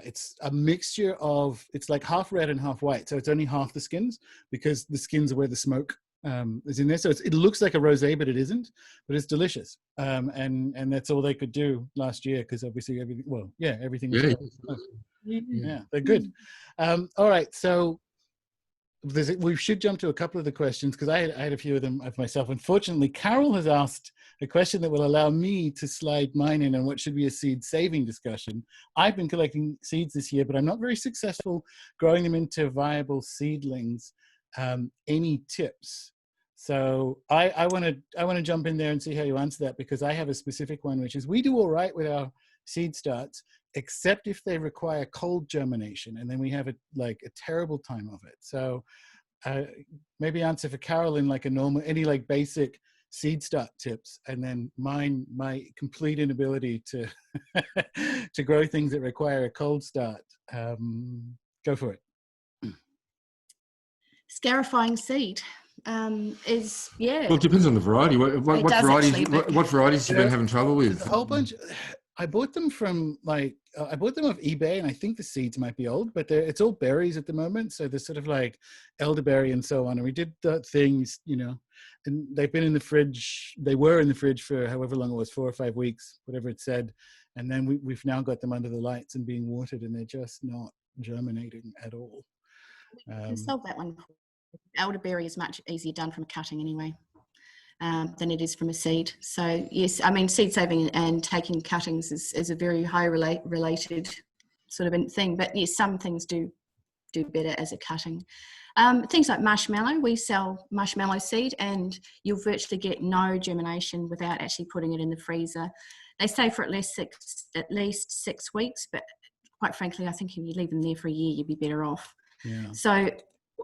it's a mixture of, it's like half red and half white. So it's only half the skins, because the skins are where the smoke is in there. So it looks like a rosé, but it isn't. But it's delicious. And that's all they could do last year, because obviously everything was they're good. All right, so we should jump to a couple of the questions, because I had a few of them of myself. Unfortunately, Carol has asked a question that will allow me to slide mine in on what should be a seed saving discussion. I've been collecting seeds this year, but I'm not very successful growing them into viable seedlings. Any tips? So I want to jump in there and see how you answer that, because I have a specific one, which is we do all right with our seed starts, except if they require cold germination, and then we have a terrible time of it. So maybe answer for Carol in like any like basic seed start tips, and then my complete inability to to grow things that require a cold start. Go for it. Scarifying seed is Well, it depends on the variety. What varieties you've been having trouble with? A whole bunch. I bought them from I bought them off eBay, and I think the seeds might be old, but it's all berries at the moment. So they're sort of like elderberry and so on. And we did things, and they've been in the fridge. They were in the fridge for however long it was, 4 or 5 weeks, whatever it said. And then we've now got them under the lights and being watered, and they're just not germinating at all. We can solve that one. Elderberry is much easier done from a cutting anyway than it is from a seed. So yes, I mean, seed saving and taking cuttings is a very high related sort of thing. But yes, some things do better as a cutting. Things like marshmallow, we sell marshmallow seed, and you'll virtually get no germination without actually putting it in the freezer. They say for at least 6 weeks, but quite frankly, I think if you leave them there for a year, you'd be better off. Yeah. So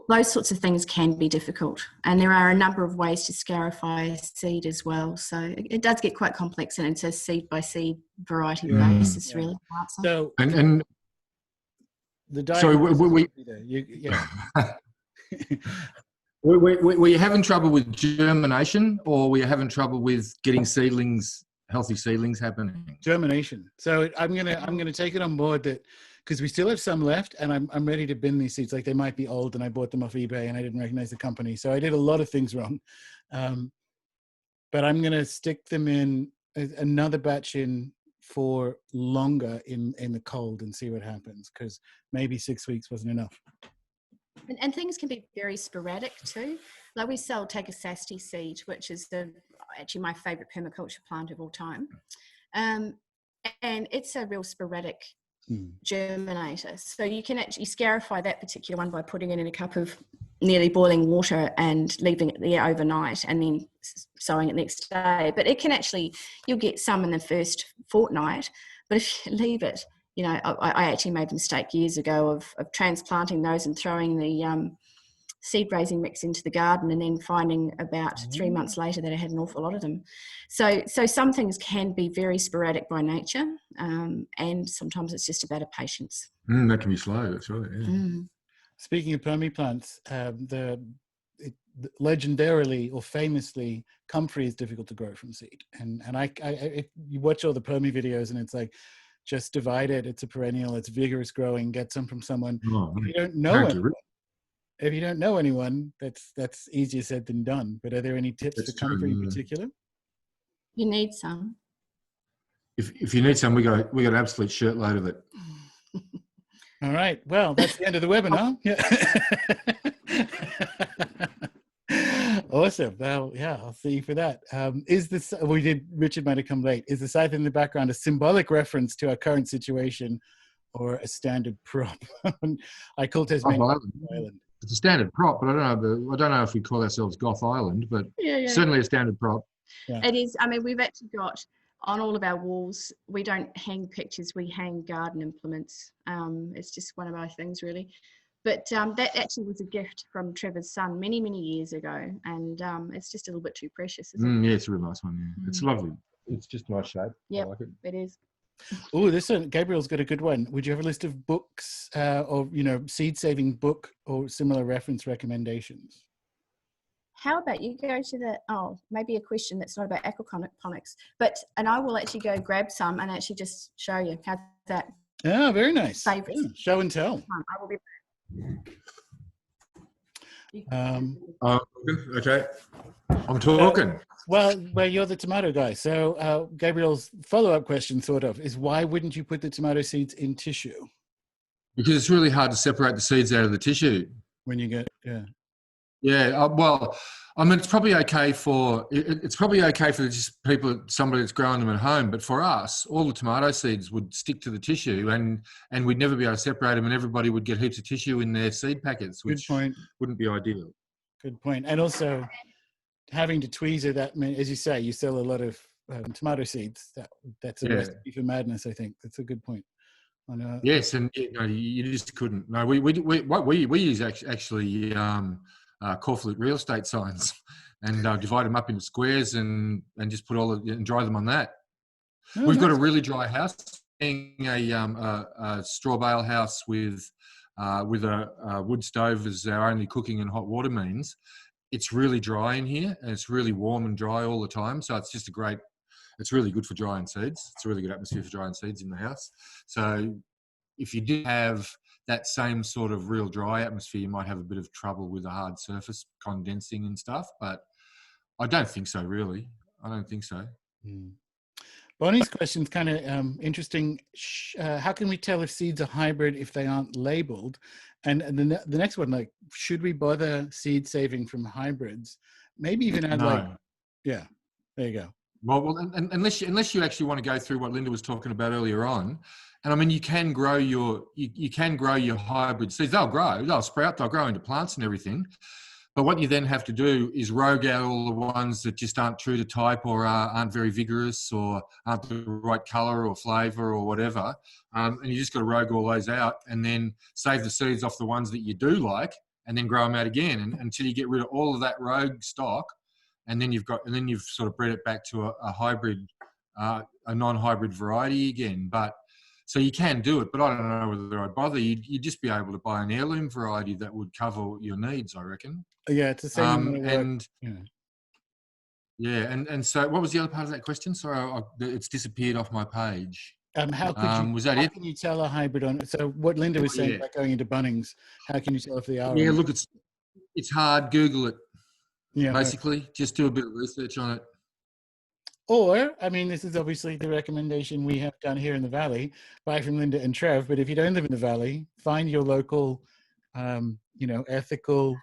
those sorts of things can be difficult, and there are a number of ways to scarify a seed as well. So it does get quite complex, and it's a seed by seed variety basis, really. So and the so were you having trouble with germination, or were you having trouble with getting healthy seedlings happening? Germination. So I'm gonna take it on board that, because we still have some left, and I'm ready to bin these seeds. Like, they might be old, and I bought them off eBay, and I didn't recognize the company, so I did a lot of things wrong. But I'm gonna stick them in another batch in for longer in the cold and see what happens, because maybe 6 weeks wasn't enough. And things can be very sporadic too. Like, we sell Takasasti seed, which is actually my favorite permaculture plant of all time. And it's a real sporadic germinator. So you can actually scarify that particular one by putting it in a cup of nearly boiling water and leaving it there overnight, and then sowing it next day. But it can actually, you'll get some in the first fortnight, but if you leave it, I actually made the mistake years ago of transplanting those and throwing the seed raising mix into the garden, and then finding about 3 months later that I had an awful lot of them. So some things can be very sporadic by nature, and sometimes it's just about a patience. That can be slow, that's right. Yeah. Speaking of permaplants, legendarily or famously, comfrey is difficult to grow from seed. And if you watch all the permy videos, and it's like, just divide it, it's a perennial, it's vigorous growing, get some from someone. If you don't know anyone, that's easier said than done. But are there any tips for comfrey in particular? You need some. If you need some, we got an absolute shirtload of it. All right. Well, that's the end of the webinar. Yeah. Awesome. Well, yeah, I'll see you for that. Richard might have come late. Is the scythe in the background a symbolic reference to our current situation, or a standard prop? I call Tasmania Island. It's a standard prop, but I don't know if we call ourselves Goth Island, but certainly a standard prop. Yeah. It is. I mean, we've actually got on all of our walls, we don't hang pictures, we hang garden implements. It's just one of my things, really. But that actually was a gift from Trevor's son many, many years ago. And it's just a little bit too precious, isn't it? Yeah, it's a real nice one. Yeah. It's lovely. It's just a nice shape. Yeah, like it is. Oh, this one, Gabriel's got a good one. Would you have a list of books or, seed-saving book or similar reference recommendations? How about you go to maybe a question that's not about aquaponics, and I will actually go grab some and actually just show you. How's that? Yeah, very nice. Favorites. Yeah, show and tell. I will be. Okay. I'm talking. Well, you're the tomato guy. So Gabriel's follow-up question, sort of, is why wouldn't you put the tomato seeds in tissue? Because it's really hard to separate the seeds out of the tissue. When you get, Yeah, well, I mean, it's probably okay for just somebody that's growing them at home. But for us, all the tomato seeds would stick to the tissue, and we'd never be able to separate them, and everybody would get heaps of tissue in their seed packets, which wouldn't be ideal. Good point. And also, having to tweezer that, as you say, you sell a lot of tomato seeds. That's a recipe for madness, I think. That's a good point. Yes, and you just couldn't. No, we use actually corflute real estate signs, and divide them up into squares and just put and dry them on that. We've got a really dry house, being a straw bale house with a wood stove as our only cooking and hot water means. It's really dry in here, and it's really warm and dry all the time. So it's just it's really good for drying seeds. It's a really good atmosphere for drying seeds in the house. So if you did have that same sort of real dry atmosphere, you might have a bit of trouble with the hard surface condensing and stuff, but I don't think so, really. I don't think so. Bonnie's question is kind of interesting. How can we tell if seeds are hybrid if they aren't labeled? And the next one, like, should we bother seed saving from hybrids? Maybe even add there you go. Well, unless you actually want to go through what Linda was talking about earlier on, and I mean, you can grow your hybrid seeds. They'll grow, they'll sprout, they'll grow into plants and everything. But what you then have to do is rogue out all the ones that just aren't true to type or aren't very vigorous or aren't the right colour or flavour or whatever. And you just got to rogue all those out and then save the seeds off the ones that you do like and then grow them out again until you get rid of all of that rogue stock. And then you've sort of bred it back to a hybrid, a non-hybrid variety again. But so you can do it, but I don't know whether I'd bother. You'd just be able to buy an heirloom variety that would cover your needs, I reckon. Yeah, it's the same amount of work. And and so what was the other part of that question? Sorry, it's disappeared off my page. How could you? Was that how it? can you tell a hybrid on? So what Linda was saying about going into Bunnings, how can you tell if they are? Yeah, look, it's hard. Google it. Yeah, basically, just do a bit of research on it. Or, I mean, this is obviously the recommendation we have done here in the Valley, buy from Linda and Trev. But if you don't live in the Valley, find your local, ethical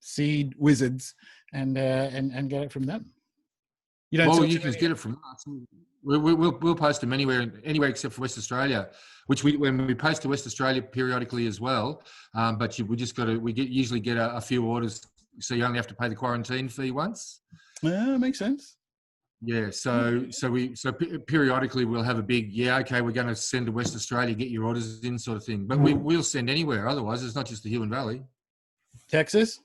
seed wizards and get it from them. You can get it from us. We'll post them anywhere except for West Australia, which when we post to West Australia periodically as well. But we usually get a few orders, so you only have to pay the quarantine fee once. Yeah, makes sense. Yeah, so periodically we'll have a big, we're going to send to West Australia, get your orders in, sort of thing. But we'll send anywhere. Otherwise, it's not just the Huon Valley. Texas?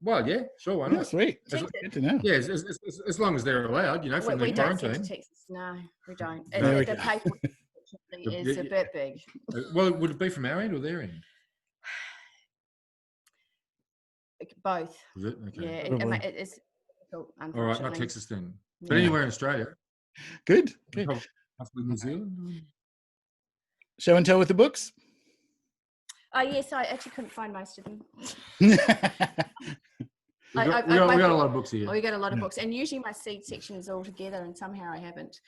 Well, yeah, sure, why not? Yeah, sweet. Good to know. Yeah, as long as they're allowed, from the quarantine. We don't send to Texas. No, we don't. The paperwork is a bit big. Well, would it be from our end or their end? Both. Is it? Okay. Yeah, it's all right, not Texas then, but anywhere in Australia. Good. Possibly New Zealand. Show and tell with the books. Yes, I actually couldn't find most of them. we got a lot of books here. We got a lot of books, and usually my seed section is all together, and somehow I haven't.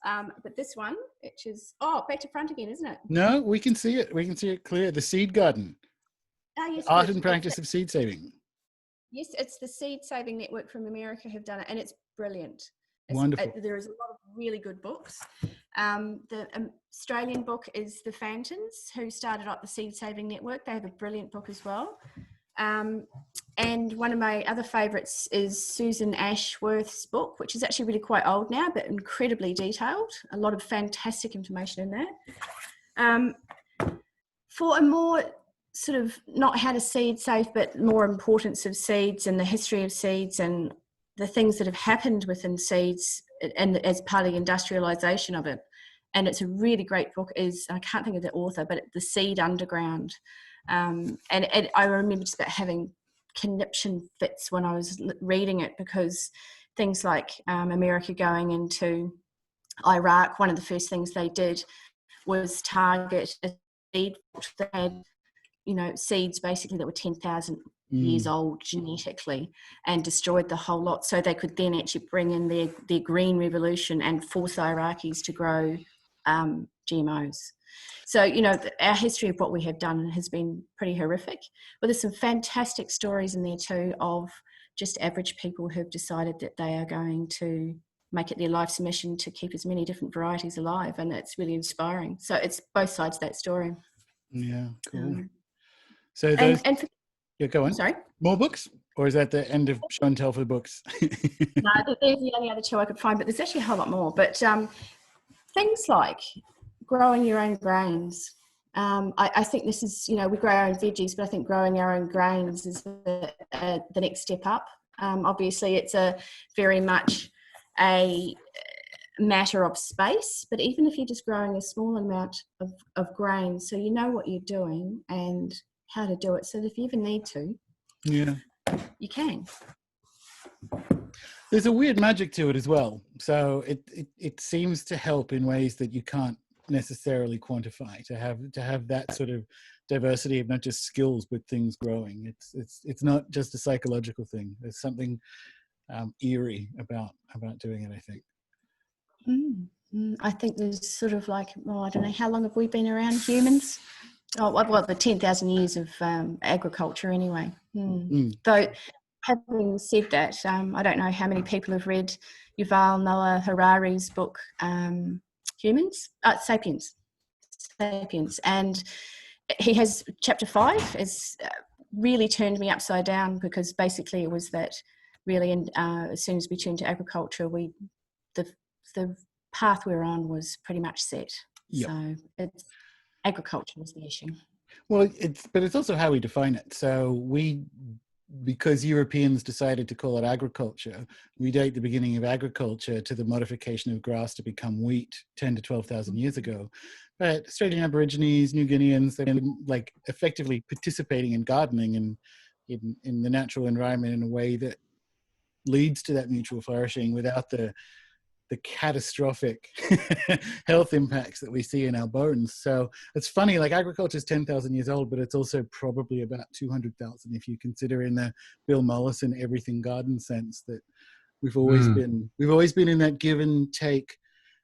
But this one, which is back to front again, isn't it? No, we can see it. We can see it clear. The Seed Garden. Yes, Art and practice of seed saving. Yes, it's the Seed Saving Network from America have done it, and it's brilliant. Wonderful. There is a lot of really good books. The Australian book is the Fantons, who started up the Seed Saving Network. They have a brilliant book as well. And one of my other favourites is Susan Ashworth's book, which is actually really quite old now, but incredibly detailed. A lot of fantastic information in there. For a more sort of not how to seed save, but more importance of seeds and the history of seeds and the things that have happened within seeds and as part of the industrialization of it. And it's a really great book. I can't think of the author, but The Seed Underground. And I remember just about having conniption fits when I was reading it, because things like America going into Iraq, one of the first things they did was target a seed that had seeds basically that were 10,000 years old genetically, and destroyed the whole lot, so they could then actually bring in their green revolution and force the Iraqis to grow GMOs. So, our history of what we have done has been pretty horrific, but there's some fantastic stories in there too of just average people who've decided that they are going to make it their life's mission to keep as many different varieties alive, and it's really inspiring. So it's both sides of that story. Yeah, cool. So those, go on. Sorry? More books? Or is that the end of show and tell for the books? No, there's the only other two I could find, but there's actually a whole lot more. But things like growing your own grains. I think this is, we grow our own veggies, but I think growing our own grains is the next step up. Obviously, it's a very much a matter of space, but even if you're just growing a small amount of grains, so you know what you're doing and how to do it, so that if you even need to, you can. There's a weird magic to it as well. So it seems to help in ways that you can't necessarily quantify, to have that sort of diversity of not just skills but things growing. It's not just a psychological thing. There's something eerie about doing it, I think. I think there's sort of like, I don't know, how long have we been around, humans? Well, the 10,000 years of agriculture anyway. Though, having said that, I don't know how many people have read Yuval Noah Harari's book, Sapiens. And he has chapter 5 is really turned me upside down, because basically it was that really, and as soon as we turned to agriculture, the path we're on was pretty much set. Yep. So agriculture was the issue. Well, but it's also how we define it. So because Europeans decided to call it agriculture, we date the beginning of agriculture to the modification of grass to become wheat 10 to 12,000 years ago. But Australian Aborigines, New Guineans, they've been like effectively participating in gardening and in the natural environment in a way that leads to that mutual flourishing without the catastrophic health impacts that we see in our bones. So it's funny, like agriculture is 10,000 years old, but it's also probably about 200,000 if you consider in the Bill Mollison everything garden sense that we've always been in that give and take,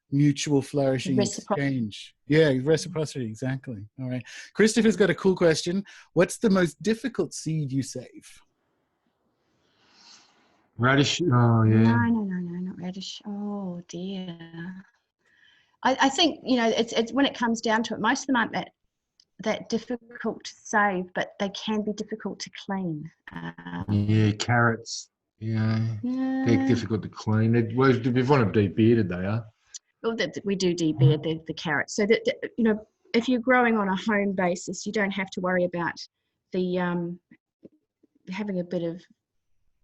mutual flourishing exchange. Yeah, reciprocity, exactly. All right. Christopher's got a cool question. What's the most difficult seed you save? Radish. Oh, yeah. No, not radish. Oh dear. I think, it's when it comes down to it, most of them aren't that difficult to save, but they can be difficult to clean. Yeah, carrots. Yeah, they're difficult to clean. If you want to be bearded, they are. Well, we do de-beard the carrots, so that if you're growing on a home basis, you don't have to worry about the having a bit of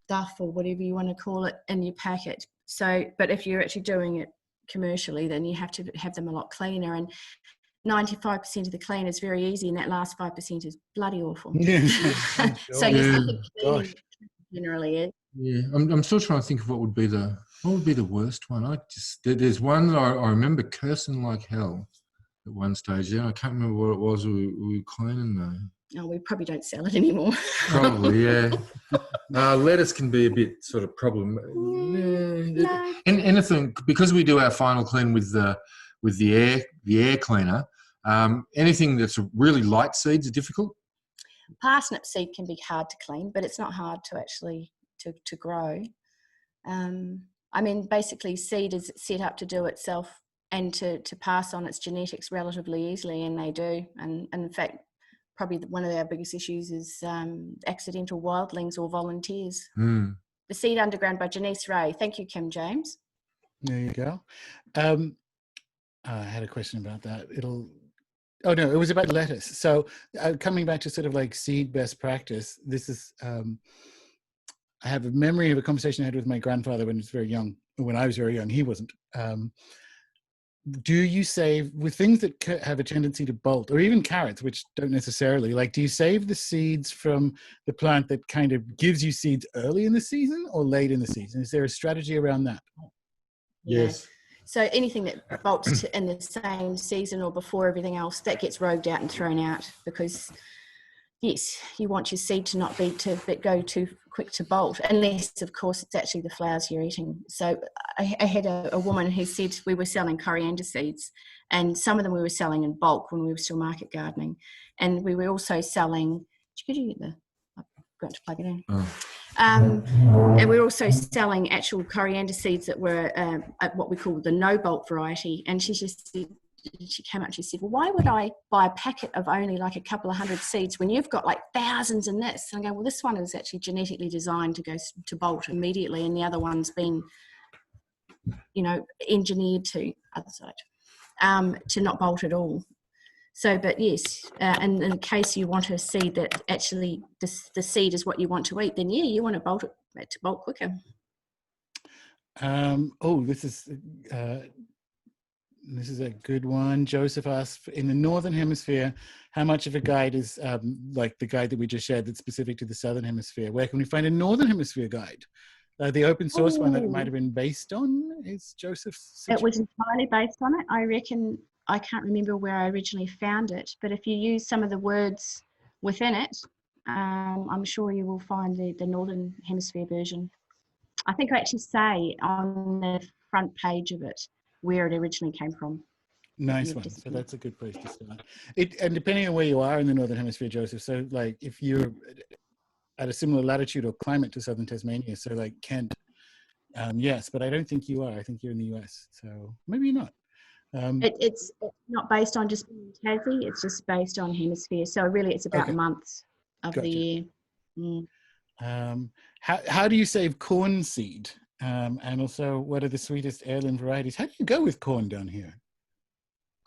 duff or whatever you want to call it in your packet. So, but if you're actually doing it commercially, then you have to have them a lot cleaner, and 95% of the clean is very easy, and that last 5% is bloody awful. Yeah. So yes, I think cleaning generally is. Yeah, I'm still trying to think of what would be the worst one. There's one that I remember cursing like hell at one stage. Yeah, I can't remember what it was we were cleaning though. No, we probably don't sell it anymore. Probably, yeah. Lettuce can be a bit sort of problem. No. Anything, because we do our final clean with the air cleaner. Anything that's really light seeds are difficult. Parsnip seed can be hard to clean, but it's not hard to actually to grow. I mean, basically, seed is set up to do itself and to pass on its genetics relatively easily, and they do. And in fact, probably one of our biggest issues is accidental wildlings or volunteers. The Seed Underground by Janice Ray. Thank you, Kim James. There you go. I had a question about that. Oh no, it was about lettuce. So coming back to sort of like seed best practice, this is, I have a memory of a conversation I had with my grandfather when he was very young. When I was very young, he wasn't. Do you save with things that have a tendency to bolt, or even carrots, which don't necessarily, like, do you save the seeds from the plant that kind of gives you seeds early in the season or late in the season? Is there a strategy around that? Yes. So anything that bolts in the same season or before everything else, that gets rogued out and thrown out, because yes, you want your seed to not go too quick to bolt, unless of course it's actually the flowers you're eating. So I had a woman who said we were selling coriander seeds, and some of them we were selling in bulk when we were still market gardening, and we were also selling. Could you get the? I've got to plug it in. Oh. And we're also selling actual coriander seeds that were what we call the no bolt variety. And she came up and she said, well, why would I buy a packet of only like a couple of hundred seeds when you've got like thousands in this? And I go, well, this one is actually genetically designed to go to bolt immediately, and the other one's been, engineered to not bolt at all. So, but yes, and in case you want a seed that actually the seed is what you want to eat, then yeah, you want to bolt it to bolt quicker. This is a good one. Joseph asked, in the Northern Hemisphere, how much of a guide is like the guide that we just shared that's specific to the Southern Hemisphere? Where can we find a Northern Hemisphere guide? The open source one that it might have been based on is Joseph's. It was entirely based on it. I reckon, I can't remember where I originally found it, but if you use some of the words within it, I'm sure you will find the Northern Hemisphere version. I think I actually say on the front page of it where it originally came from. Nice one. So that's a good place to start. And depending on where you are in the Northern Hemisphere, Joseph, so like if you're at a similar latitude or climate to Southern Tasmania, so like Kent, yes, but I don't think you are. I think you're in the US, so maybe you're not. It's not based on just Tassie, it's just based on hemisphere. So really it's about months. of Gotcha. the year. How do you save corn seed? And also, what are the sweetest heirloom varieties? How do you go with corn down here?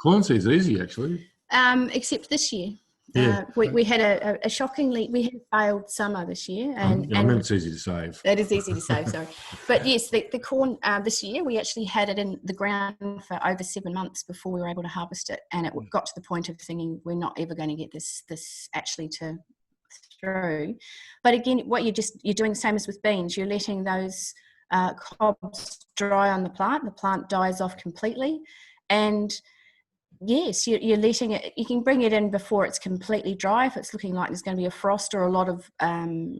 Corn seed's easy, actually. Except this year. Yeah. We had a shockingly, we had a failed summer this year. I mean, it's easy to save. It is easy to save, sorry. But yes, the corn this year, we actually had it in the ground for over 7 months before we were able to harvest it. And it got to the point of thinking, we're not ever going to get this actually to through. But again, what you're doing the same as with beans. You're letting those cobs dry on the plant dies off completely, and yes, you're letting it, you can bring it in before it's completely dry if it's looking like there's going to be a frost or a lot of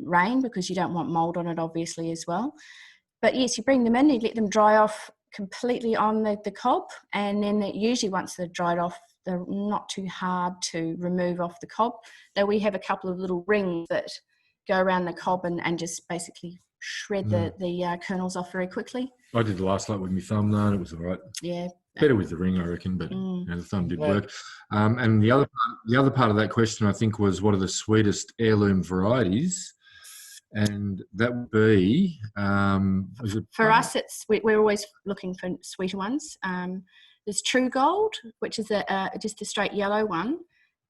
rain, because you don't want mold on it obviously as well. But yes, you bring them in, you let them dry off completely on the cob, and then usually once they're dried off, they're not too hard to remove off the cob. Though we have a couple of little rings that go around the cob and just basically shred the kernels off very quickly. I did the last lot with my thumb though, and it was all right. Yeah. Better with the ring, I reckon, but the thumb did work. And the other part of that question, I think, was what are the sweetest heirloom varieties? And that would be for us. We're always looking for sweeter ones. There's True Gold, which is just a straight yellow one,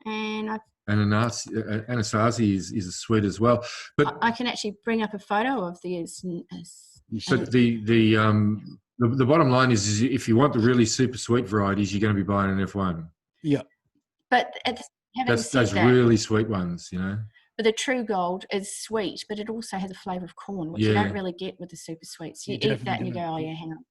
and Anasazi is sweet as well. But I can actually bring up a photo of these. So the bottom line is if you want the really super sweet varieties, you're going to be buying an F1. Yeah. But that's those really sweet ones, you know. But the True Gold is sweet, but it also has a flavour of corn, which you don't really get with the super sweets. You eat that and you go, oh yeah, hang on.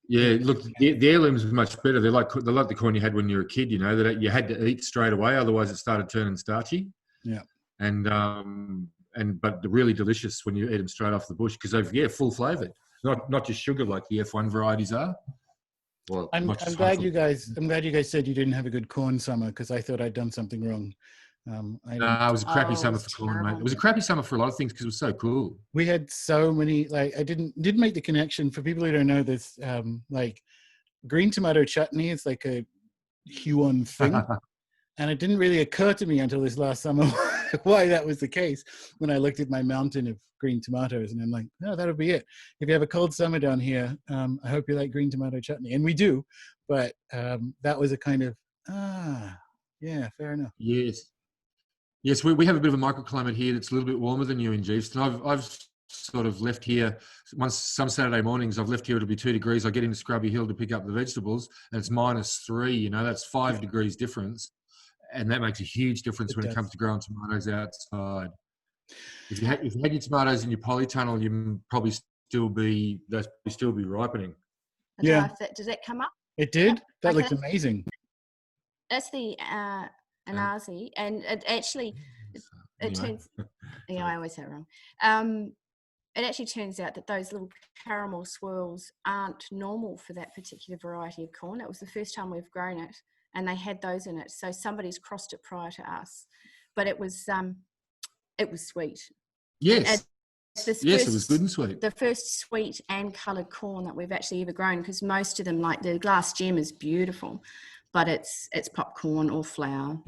Yeah. Look, the heirlooms are much better. They're like the corn you had when you were a kid. You know that you had to eat straight away, otherwise it started turning starchy. Yeah. But they're really delicious when you eat them straight off the bush because they've full flavoured, not just sugar like the F1 varieties are. Well, I'm glad you guys said you didn't have a good corn summer, because I thought I'd done something wrong. It was a crappy summer for corn, mate. It was a crappy summer for a lot of things because it was so cool. We had so many, I didn't make the connection. For people who don't know this, green tomato chutney is like a Huon thing. And it didn't really occur to me until this last summer why that was the case, when I looked at my mountain of green tomatoes, and I'm like, no, that'll be it. If you have a cold summer down here, I hope you like green tomato chutney. And we do, but that was a kind of, yeah, fair enough. Yes, we have a bit of a microclimate here that's a little bit warmer than you in Geeveston. I've sort of left here, some Saturday mornings, I've left here, it'll be 2 degrees. I get into Scrubby Hill to pick up the vegetables, and it's -3, you know, that's 5 degrees difference. And that makes a huge difference when it comes to growing tomatoes outside. If you had your tomatoes in your polytunnel, you probably still be ripening. Yeah. Does that come up? It did? That looks amazing. That's the Anasazi, and it actually turns. Yeah, I always say it wrong. It actually turns out that those little caramel swirls aren't normal for that particular variety of corn. It was the first time we've grown it, and they had those in it. So somebody's crossed it prior to us, but it was sweet. Yes. It was good and sweet. The first sweet and coloured corn that we've actually ever grown, because most of them, like the glass gem, is beautiful, but it's popcorn or flour,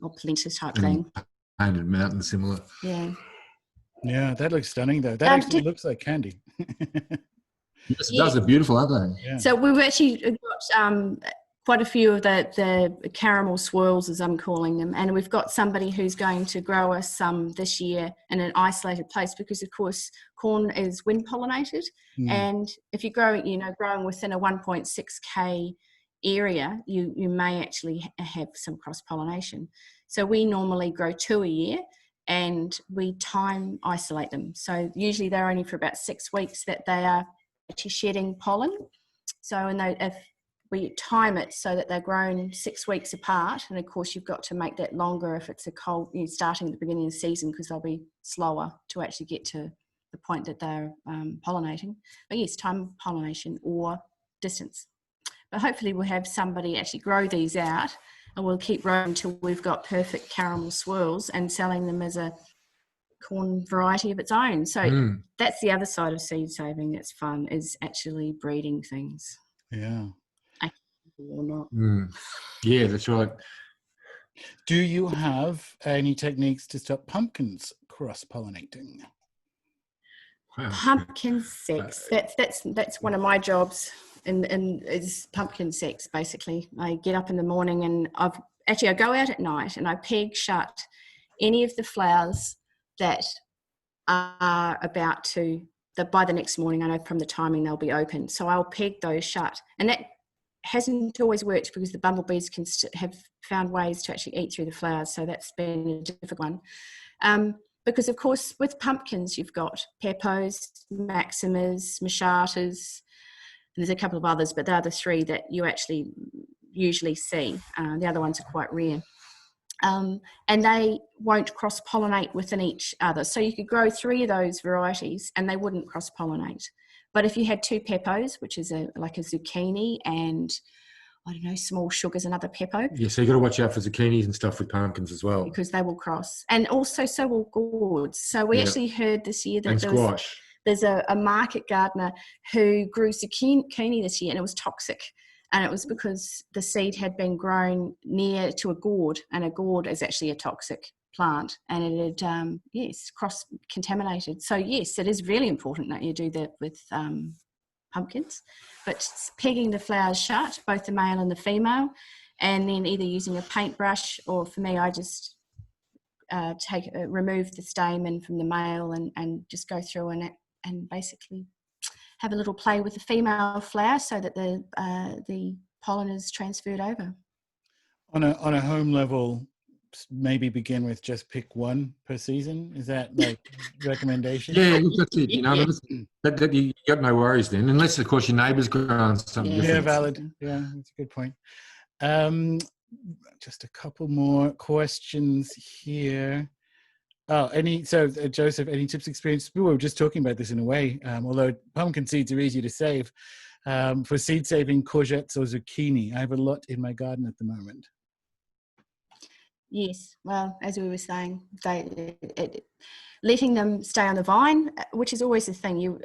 or polenta type thing. Painted mountain similar. Yeah. Yeah, that looks stunning though. That actually looks like candy. Yes, it does. They're beautiful, aren't they? Yeah. So we've actually got quite a few of the caramel swirls, as I'm calling them, and we've got somebody who's going to grow us some this year in an isolated place, because of course corn is wind pollinated, and if you're growing within a 1.6k area, you may actually have some cross pollination. So we normally grow 2 a year, and we time isolate them. So usually they're only for about 6 weeks that they are actually shedding pollen. So if we time it so that they're grown 6 weeks apart, and of course you've got to make that longer if it's a cold, starting at the beginning of the season, because they'll be slower to actually get to the point that they're pollinating. But yes, time pollination or distance. But hopefully we'll have somebody actually grow these out, and we'll keep growing until we've got perfect caramel swirls and selling them as a corn variety of its own. So that's the other side of seed saving that's fun, is actually breeding things. Yeah. Or not. Yeah, that's right. Do you have any techniques to stop pumpkins cross-pollinating? Wow. Pumpkin sex. That's one of my jobs, and is pumpkin sex. Basically, I get up in the morning and I go out at night and I peg shut any of the flowers that are about to. That by the next morning, I know from the timing they'll be open. So I'll peg those shut, and that hasn't always worked because the bumblebees have found ways to actually eat through the flowers. So that's been a difficult one. Because of course with pumpkins you've got Pepos, Maximas, Machatas, and there's a couple of others, but they're the three that you actually usually see. The other ones are quite rare. And they won't cross-pollinate within each other. So you could grow 3 of those varieties and they wouldn't cross-pollinate. But if you had 2 Pepos, which is like a zucchini, and I don't know, small sugar's another Pepo. Yeah, so you got to watch out for zucchinis and stuff with pumpkins as well. Because they will cross. And also so will gourds. So we actually heard this year that there's a market gardener who grew zucchini this year and it was toxic. And it was because the seed had been grown near to a gourd, and a gourd is actually a toxic plant, and it had, cross-contaminated. So yes, it is really important that you do that with pumpkins, but pegging the flowers shut, both the male and the female, and then either using a paintbrush, or for me, I just remove the stamen from the male and just go through and basically have a little play with the female flower so that the pollen is transferred over. On a home level, maybe begin with just pick 1 per season. Is that like recommendation? Yeah, that's it. You know, that you got no worries then, unless of course your neighbour's growing something different. Yeah, valid. Yeah, that's a good point. Just a couple more questions here. Joseph, any tips, experience? We were just talking about this in a way, although pumpkin seeds are easy to save. For seed saving courgettes or zucchini, I have a lot in my garden at the moment. Yes, well, as we were saying, letting them stay on the vine, which is always the thing.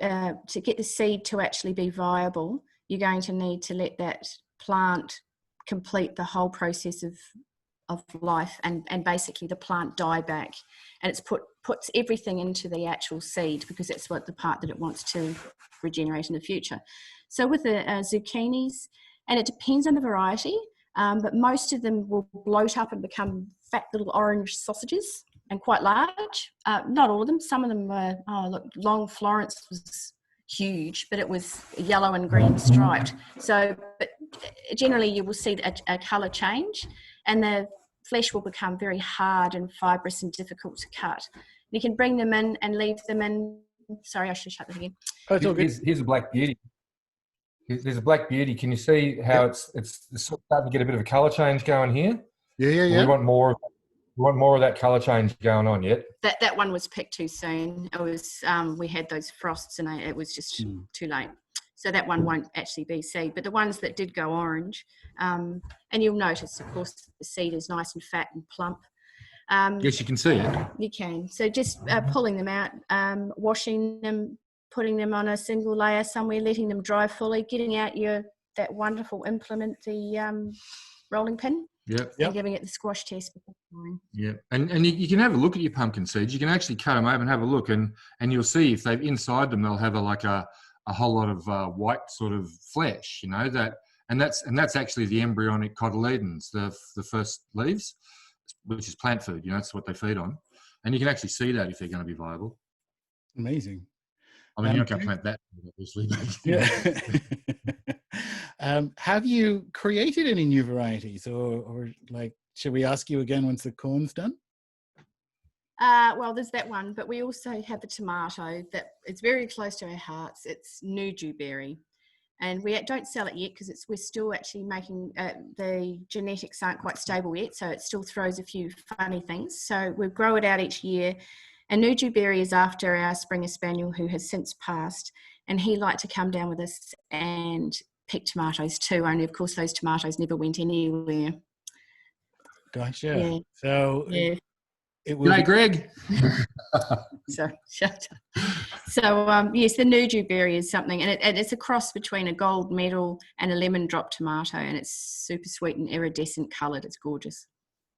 To get the seed to actually be viable, you're going to need to let that plant complete the whole process of life, and basically the plant die back, and it's puts everything into the actual seed, because that's what the part that it wants to regenerate in the future. So with the zucchinis, and it depends on the variety, but most of them will bloat up and become fat little orange sausages, and quite large. Not all of them. Some of them were, Long Florence was huge, but it was yellow and green striped. So, but generally you will see a colour change, and the flesh will become very hard and fibrous and difficult to cut. You can bring them in and leave them in. Sorry, I should shut that again. Oh, it's all good. Here's a black beauty. There's a black beauty. Can you see how it's sort of starting to get a bit of a colour change going here? Yeah. We want more of that colour change going on yet. That one was picked too soon. It was we had those frosts and it was just too late. So that one won't actually be seed. But the ones that did go orange, and you'll notice, of course, the seed is nice and fat and plump. Yes, you can see it. You can. So just pulling them out, washing them, putting them on a single layer somewhere, letting them dry fully, getting out that wonderful implement, the rolling pin. Yep. And giving it the squash test. Yeah, and you can have a look at your pumpkin seeds. You can actually cut them open and have a look, and you'll see if they've inside them, they'll have a whole lot of white sort of flesh, you know, that's actually the embryonic cotyledons, the first leaves, which is plant food. You know, that's what they feed on, and you can actually see that if they're going to be viable. Amazing. I mean, you're not going to plant that, obviously. Yeah. Have you created any new varieties, or like, should we ask you again once the corn's done? Well, there's that one, but we also have the tomato that it's very close to our hearts. It's new dewberry, and we don't sell it yet because we're still actually making the genetics aren't quite stable yet, so it still throws a few funny things. So we grow it out each year, and new dewberry is after our Springer Spaniel, who has since passed, and he liked to come down with us and pick tomatoes too. Only of course those tomatoes never went anywhere. Gotcha. Yeah. So yeah. It will. G'day, Greg. Sorry, shut up. So yes, the new dewberry is something, and it's a cross between a gold medal and a lemon drop tomato, and it's super sweet and iridescent coloured. It's gorgeous.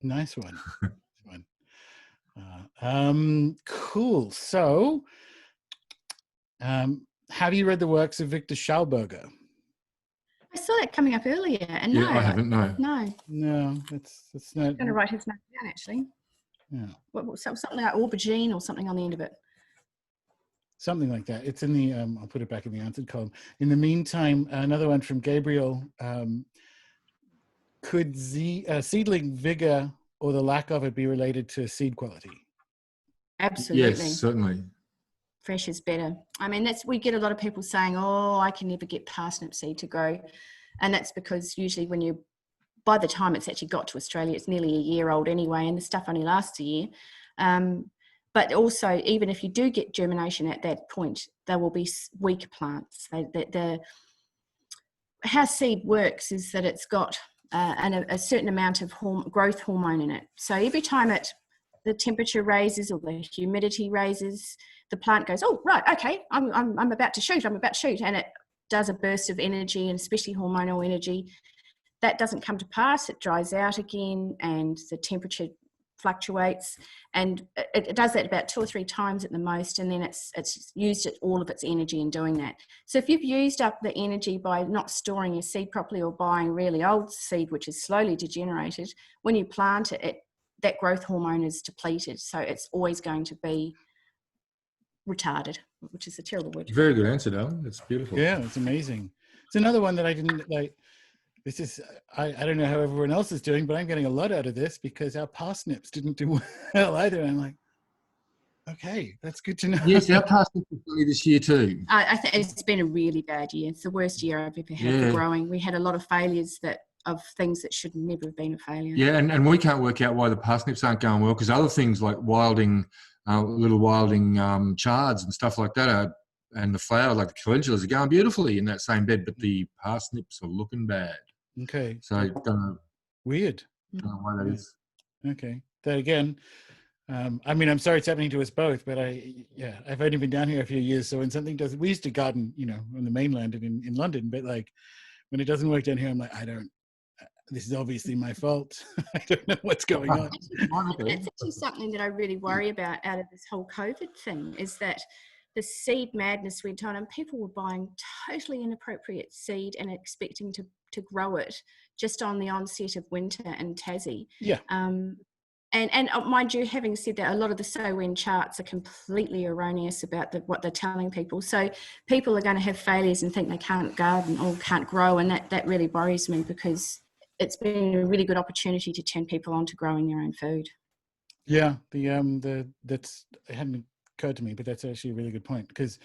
Nice one. Cool. So, have you read the works of Victor Schauberger? I saw that coming up earlier, and Yeah, I haven't. No. No, it's not. I'm going to write his name down actually. Yeah, Something like aubergine or something on the end of it. something like that. It's in the. I'll put it back in the answered column. In the meantime, another one from Gabriel. Could seedling vigor or the lack of it be related to seed quality? Absolutely. Yes, certainly. Fresh is better. I mean, we get a lot of people saying, "Oh, I can never get parsnip seed to grow," and that's because usually by the time it's actually got to Australia, it's nearly a year old anyway, and the stuff only lasts a year. But also, even if you do get germination at that point, there will be weaker plants. How seed works is that it's got a certain amount of growth hormone in it. So every time the temperature raises or the humidity raises, the plant goes, "Oh, right, okay, I'm about to shoot, and it does a burst of energy, and especially hormonal energy. That doesn't come to pass, it dries out again, and the temperature fluctuates, and it does that about 2 or 3 times at the most, and then it's used all of its energy in doing that. So if you've used up the energy by not storing your seed properly or buying really old seed, which is slowly degenerated, when you plant it, that growth hormone is depleted, so it's always going to be retarded, which is a terrible word. Very good answer, Dale. That's beautiful. Yeah, it's amazing. It's another one that I didn't like. This is, I don't know how everyone else is doing, but I'm getting a lot out of this because our parsnips didn't do well either. And I'm like, okay, that's good to know. Yes, our parsnips were funny this year too. I think it's been a really bad year. It's the worst year I've ever had for growing. We had a lot of failures of things that should never have been a failure. Yeah, and we can't work out why the parsnips aren't going well because other things like little wilding chards and stuff like that and the flower, like the calendulas, are going beautifully in that same bed, but the parsnips are looking bad. Okay. So I don't know. Weird. Don't know why that is. Okay. That again, I mean, I'm sorry it's happening to us both, but I've only been down here a few years. So when something doesn't, we used to garden, on the mainland and in London, but like when it doesn't work down here, I'm like, this is obviously my fault. I don't know what's going on. It's actually something that I really worry about out of this whole COVID thing is that the seed madness went on and people were buying totally inappropriate seed and expecting to grow it just on the onset of winter in Tassie. Yeah. And mind you, having said that, a lot of the sow-in charts are completely erroneous about what they're telling people. So people are going to have failures and think they can't garden or can't grow, and that really worries me because it's been a really good opportunity to turn people on to growing their own food. Yeah, that's it hadn't occurred to me, but that's actually a really good point because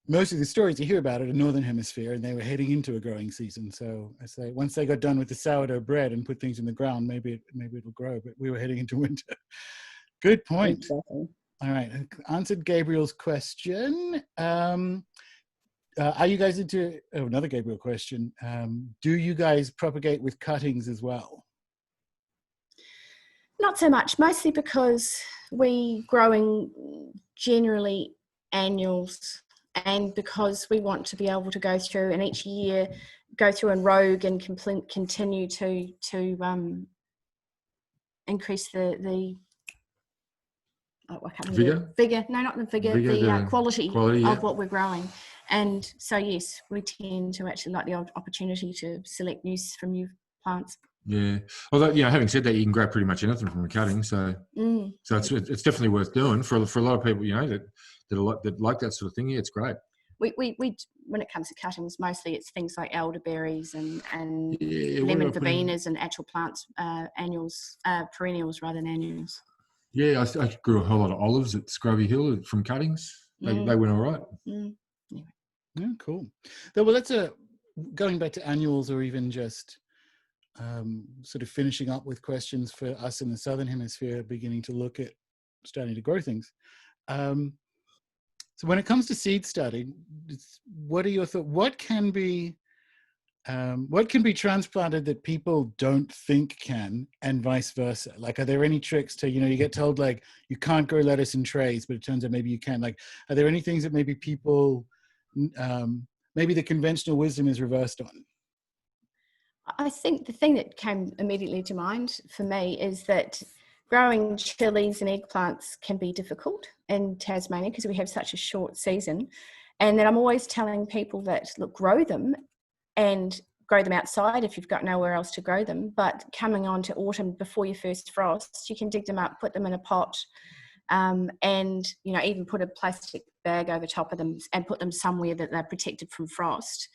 most of the stories you hear about it are Northern Hemisphere, and they were heading into a growing season. So I say once they got done with the sourdough bread and put things in the ground, maybe it'll grow. But we were heading into winter. Good point. Exactly. All right, I answered Gabriel's question. Are you guys into another Gabriel question? Do you guys propagate with cuttings as well? Not so much, mostly because we growing generally annuals, and because we want to be able to go through and each year go through and rogue and continue to increase the vigor. No, not the vigor. The quality of what we're growing. And so yes, we tend to actually like the opportunity to select from new plants. Yeah. Although, having said that, you can grow pretty much anything from a cutting. So it's definitely worth doing for a lot of people, that like that sort of thing. Yeah, it's great. We when it comes to cuttings, mostly it's things like elderberries and lemon verbenas and actual plants, annuals, perennials rather than annuals. Yeah, I grew a whole lot of olives at Scrubby Hill from cuttings. They went all right. Anyway. Yeah, cool. Well, that's going back to annuals or even just sort of finishing up with questions for us in the Southern Hemisphere, beginning to look at starting to grow things. So when it comes to seed starting, what are your thoughts? What can be transplanted that people don't think can, and vice versa? Like, are there any tricks to, you get told like you can't grow lettuce in trays, but it turns out maybe you can. Like, are there any things that maybe people, maybe the conventional wisdom is reversed on? I think the thing that came immediately to mind for me is that growing chilies and eggplants can be difficult in Tasmania because we have such a short season. And that I'm always telling people that, look, grow them and grow them outside if you've got nowhere else to grow them. But coming on to autumn before your first frost, you can dig them up, put them in a pot, and, you know, even put a plastic bag over top of them and put them somewhere that they're protected from frost.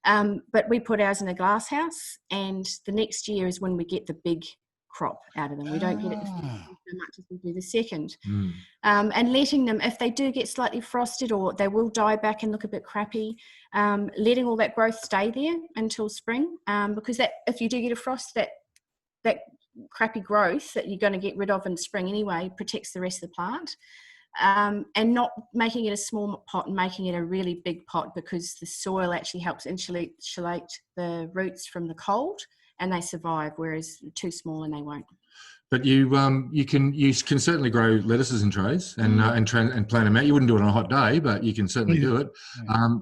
But we put ours in a glass house, and the next year is when we get the big crop out of them. We don't get it so much as we do the second. And letting them, if they do get slightly frosted or they will die back and look a bit crappy, letting all that growth stay there until spring, because that, if you do get a frost, that crappy growth that you're going to get rid of in spring anyway protects the rest of the plant. And not making it a small pot and making it a really big pot, because the soil actually helps insulate the roots from the cold, and they survive, whereas too small and they won't. But you can certainly grow lettuces in trays and plant them out. You wouldn't do it on a hot day, but you can certainly do it.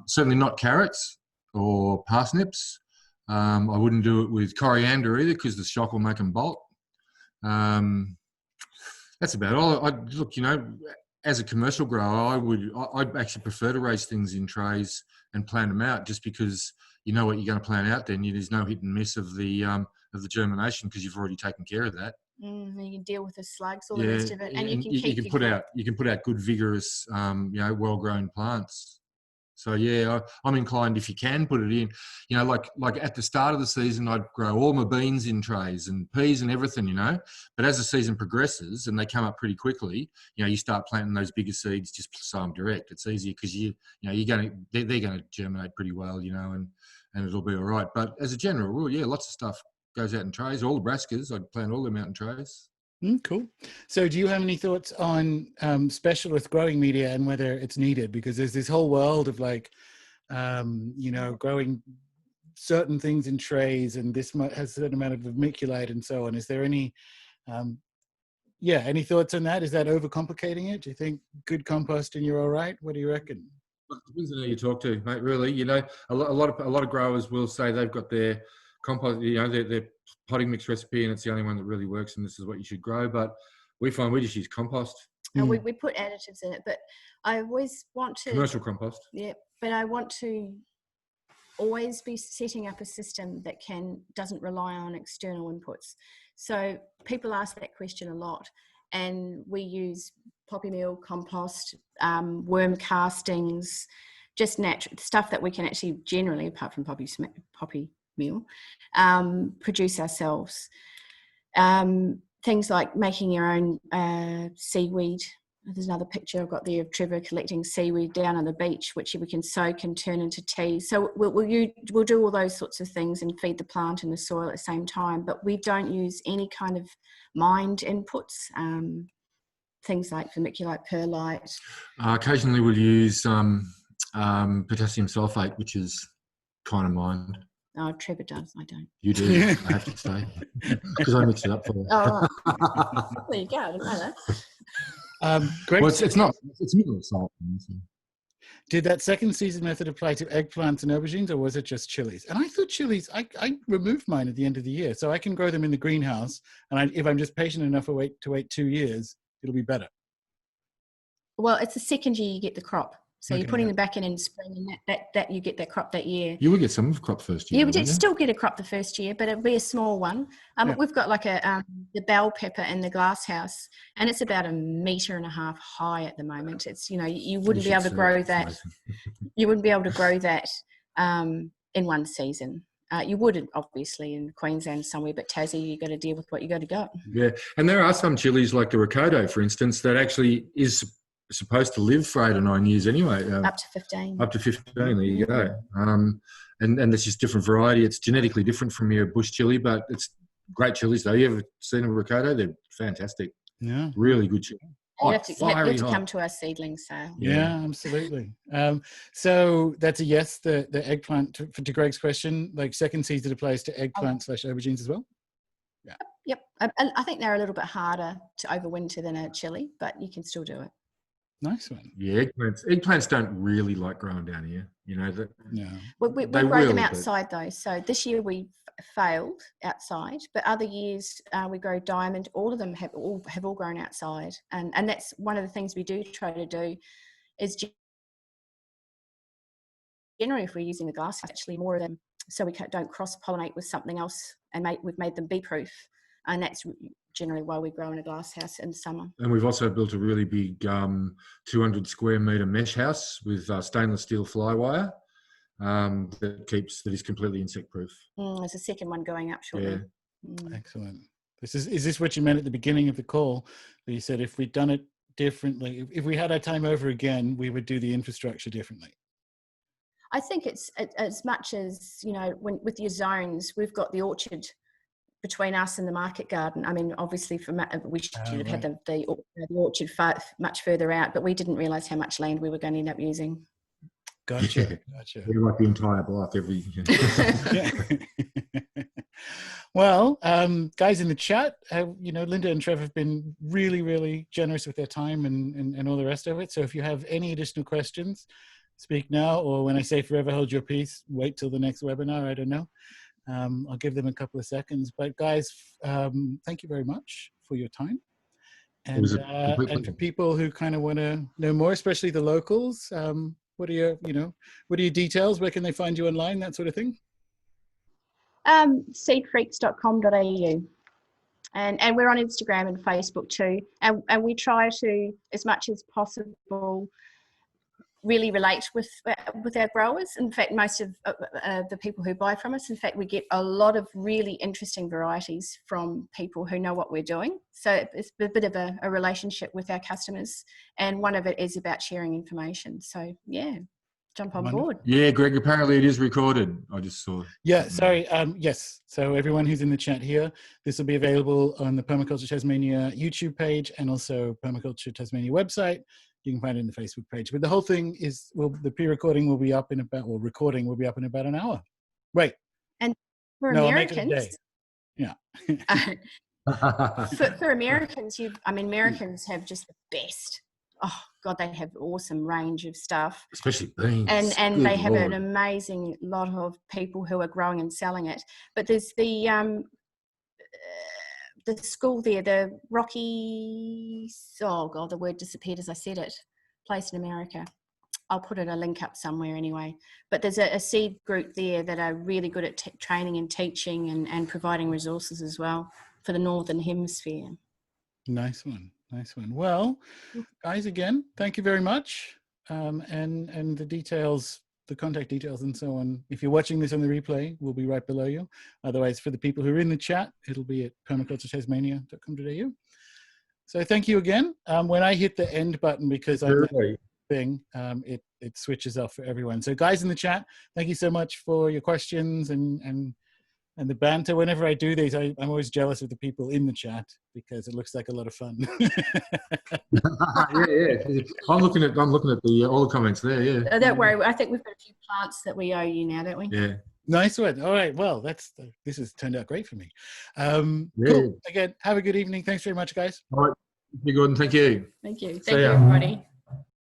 Certainly not carrots or parsnips. I wouldn't do it with coriander either, because the shock will make them bolt. That's about all. Look, you know, as a commercial grower, I'd actually prefer to raise things in trays and plant them out, just because you know what you're going to plant out. Then there's no hit and miss of the germination, because you've already taken care of that. You can deal with the slugs, all the rest of it, and you can put out good, vigorous, well-grown plants. So yeah, I'm inclined, if you can put it in, you know, like at the start of the season, I'd grow all my beans in trays and peas and everything, you know. But as the season progresses and they come up pretty quickly, you know, you start planting those bigger seeds, just sow them direct. It's easier because they're going to germinate pretty well, you know, and it'll be all right. But as a general rule, yeah, lots of stuff goes out in trays. All the brassicas, I'd plant all them out in trays. Cool. So do you have any thoughts on specialist growing media and whether it's needed? Because there's this whole world of like, growing certain things in trays, and this has a certain amount of vermiculite and so on. Is there any thoughts on that? Is that overcomplicating it? Do you think good compost and you're all right? What do you reckon? It depends on who you talk to, mate, really. You know, a lot of growers will say they've got their compost, you know, their potting mix recipe, and it's the only one that really works, and this is what you should grow. But we find we just use compost. And we put additives in it, but I always want to commercial compost. Yeah, but I want to always be setting up a system that doesn't rely on external inputs. So people ask that question a lot, and we use poppy meal, compost, worm castings, just natural stuff that we can actually generally, apart from poppy meal, produce ourselves. Things like making your own seaweed. There's another picture I've got there of Trevor collecting seaweed down on the beach, which we can soak and turn into tea. So we'll do all those sorts of things and feed the plant and the soil at the same time, but we don't use any kind of mined inputs, things like vermiculite, perlite. Occasionally we'll use potassium sulfate, which is kind of mined. Oh, Trevor does. I don't. You do, I have to say, because I mix it up for you. Oh, right. There you go. I didn't know that. Greg, well, it's mineral salt. Did that second season method apply to eggplants and aubergines, or was it just chilies? And I thought chilies, I removed mine at the end of the year, so I can grow them in the greenhouse, and if I'm just patient enough to wait 2 years, it'll be better. Well, it's the second year you get the crop. So you're putting them back in spring, and that you get that crop that year. You will get some crop first year. Yeah, we did still get a crop the first year, but it'll be a small one. We've got like the bell pepper in the glass house, and it's about 1.5 meters high at the moment. It's, you know, you wouldn't be able to grow that. You wouldn't be able to grow that in one season. You would obviously in Queensland somewhere, but Tassie, you got to deal with what you got to go. Yeah, and there are some chilies like the Ricotta, for instance, that actually is supposed to live for 8 or 9 years anyway. Up to 15. Up to 15, there you go. And it's just different variety. It's genetically different from your bush chili, but it's great chilies though. You ever seen a Ricotta? They're fantastic. Yeah. Really good chili. You have to come to our seedling sale. Yeah, absolutely. So that's a yes, the eggplant, to Greg's question, like second season applies to eggplant / aubergines as well? Yeah. Yep. I think they're a little bit harder to overwinter than a chili, but you can still do it. Nice one. Yeah, eggplants don't really like growing down here. You know that. No. We grow them outside though. So this year we failed outside, but other years we grow diamond. All of them have all grown outside, and that's one of the things we do try to do is generally if we're using a glass, actually more of them, so we don't cross pollinate with something else, and we've made them bee proof, and that's generally why we grow in a glass house in summer. And we've also built a really big 200 square metre mesh house with stainless steel fly wire that is completely insect proof. There's a second one going up shortly. Yeah. Excellent. Is this what you meant at the beginning of the call? You said if we'd done it differently, if we had our time over again, we would do the infrastructure differently. I think it's as much as, you know, with your zones, we've got the orchard between us and the market garden. I mean, obviously, we should have had the orchard much further out, but we didn't realise how much land we were going to end up using. Gotcha. We like the entire block every. Well, guys in the chat, you know, Linda and Trevor have been really, really generous with their time and all the rest of it. So if you have any additional questions, speak now, or when I say forever hold your peace, wait till the next webinar. I don't know. I'll give them a couple of seconds. But guys, thank you very much for your time. And for people who kind of want to know more, especially the locals, what are your details? Where can they find you online, that sort of thing? Seedfreaks.com.au. And we're on Instagram and Facebook too. And we try to, as much as possible, really relate with our growers. In fact, most of the people who buy from us, in fact, we get a lot of really interesting varieties from people who know what we're doing. So it's a bit of a relationship with our customers. And one of it is about sharing information. So yeah, jump on board. Yeah, Greg, apparently it is recorded. I just saw. Yeah, sorry. Yes. So everyone who's in the chat here, this will be available on the Permaculture Tasmania YouTube page and also Permaculture Tasmania website. You can find it in the Facebook page. But the whole thing is, the pre-recording will be up in about, recording will be up in about an hour. Right. And for Americans, yeah. for Americans, Americans have just the best. Oh God, they have awesome range of stuff. Especially beans. And they have an amazing lot of people who are growing and selling it. But there's the school there, the Rocky, oh God, the word disappeared as I said it, place in America. I'll put a link up somewhere anyway. But there's a seed group there that are really good at training and teaching and providing resources as well for the Northern Hemisphere. Nice one. Well, guys, again, thank you very much. And the details, the contact details and so on, if you're watching this on the replay, will be right below you. Otherwise, for the people who are in the chat, it'll be at permaculturetasmania.com.au. So thank you again. When I hit the end button, because I'm thing, it switches off for everyone. So guys in the chat, thank you so much for your questions and the banter. Whenever I do these, I'm always jealous of the people in the chat because it looks like a lot of fun. yeah. I'm looking at all the comments there. Yeah. Don't worry. I think we've got a few plants that we owe you now, don't we? Yeah. Nice one. All right. Well, this has turned out great for me. Cool. Again, have a good evening. Thanks very much, guys. All right. You're good. Thank you. Thank you. Thank you, everybody.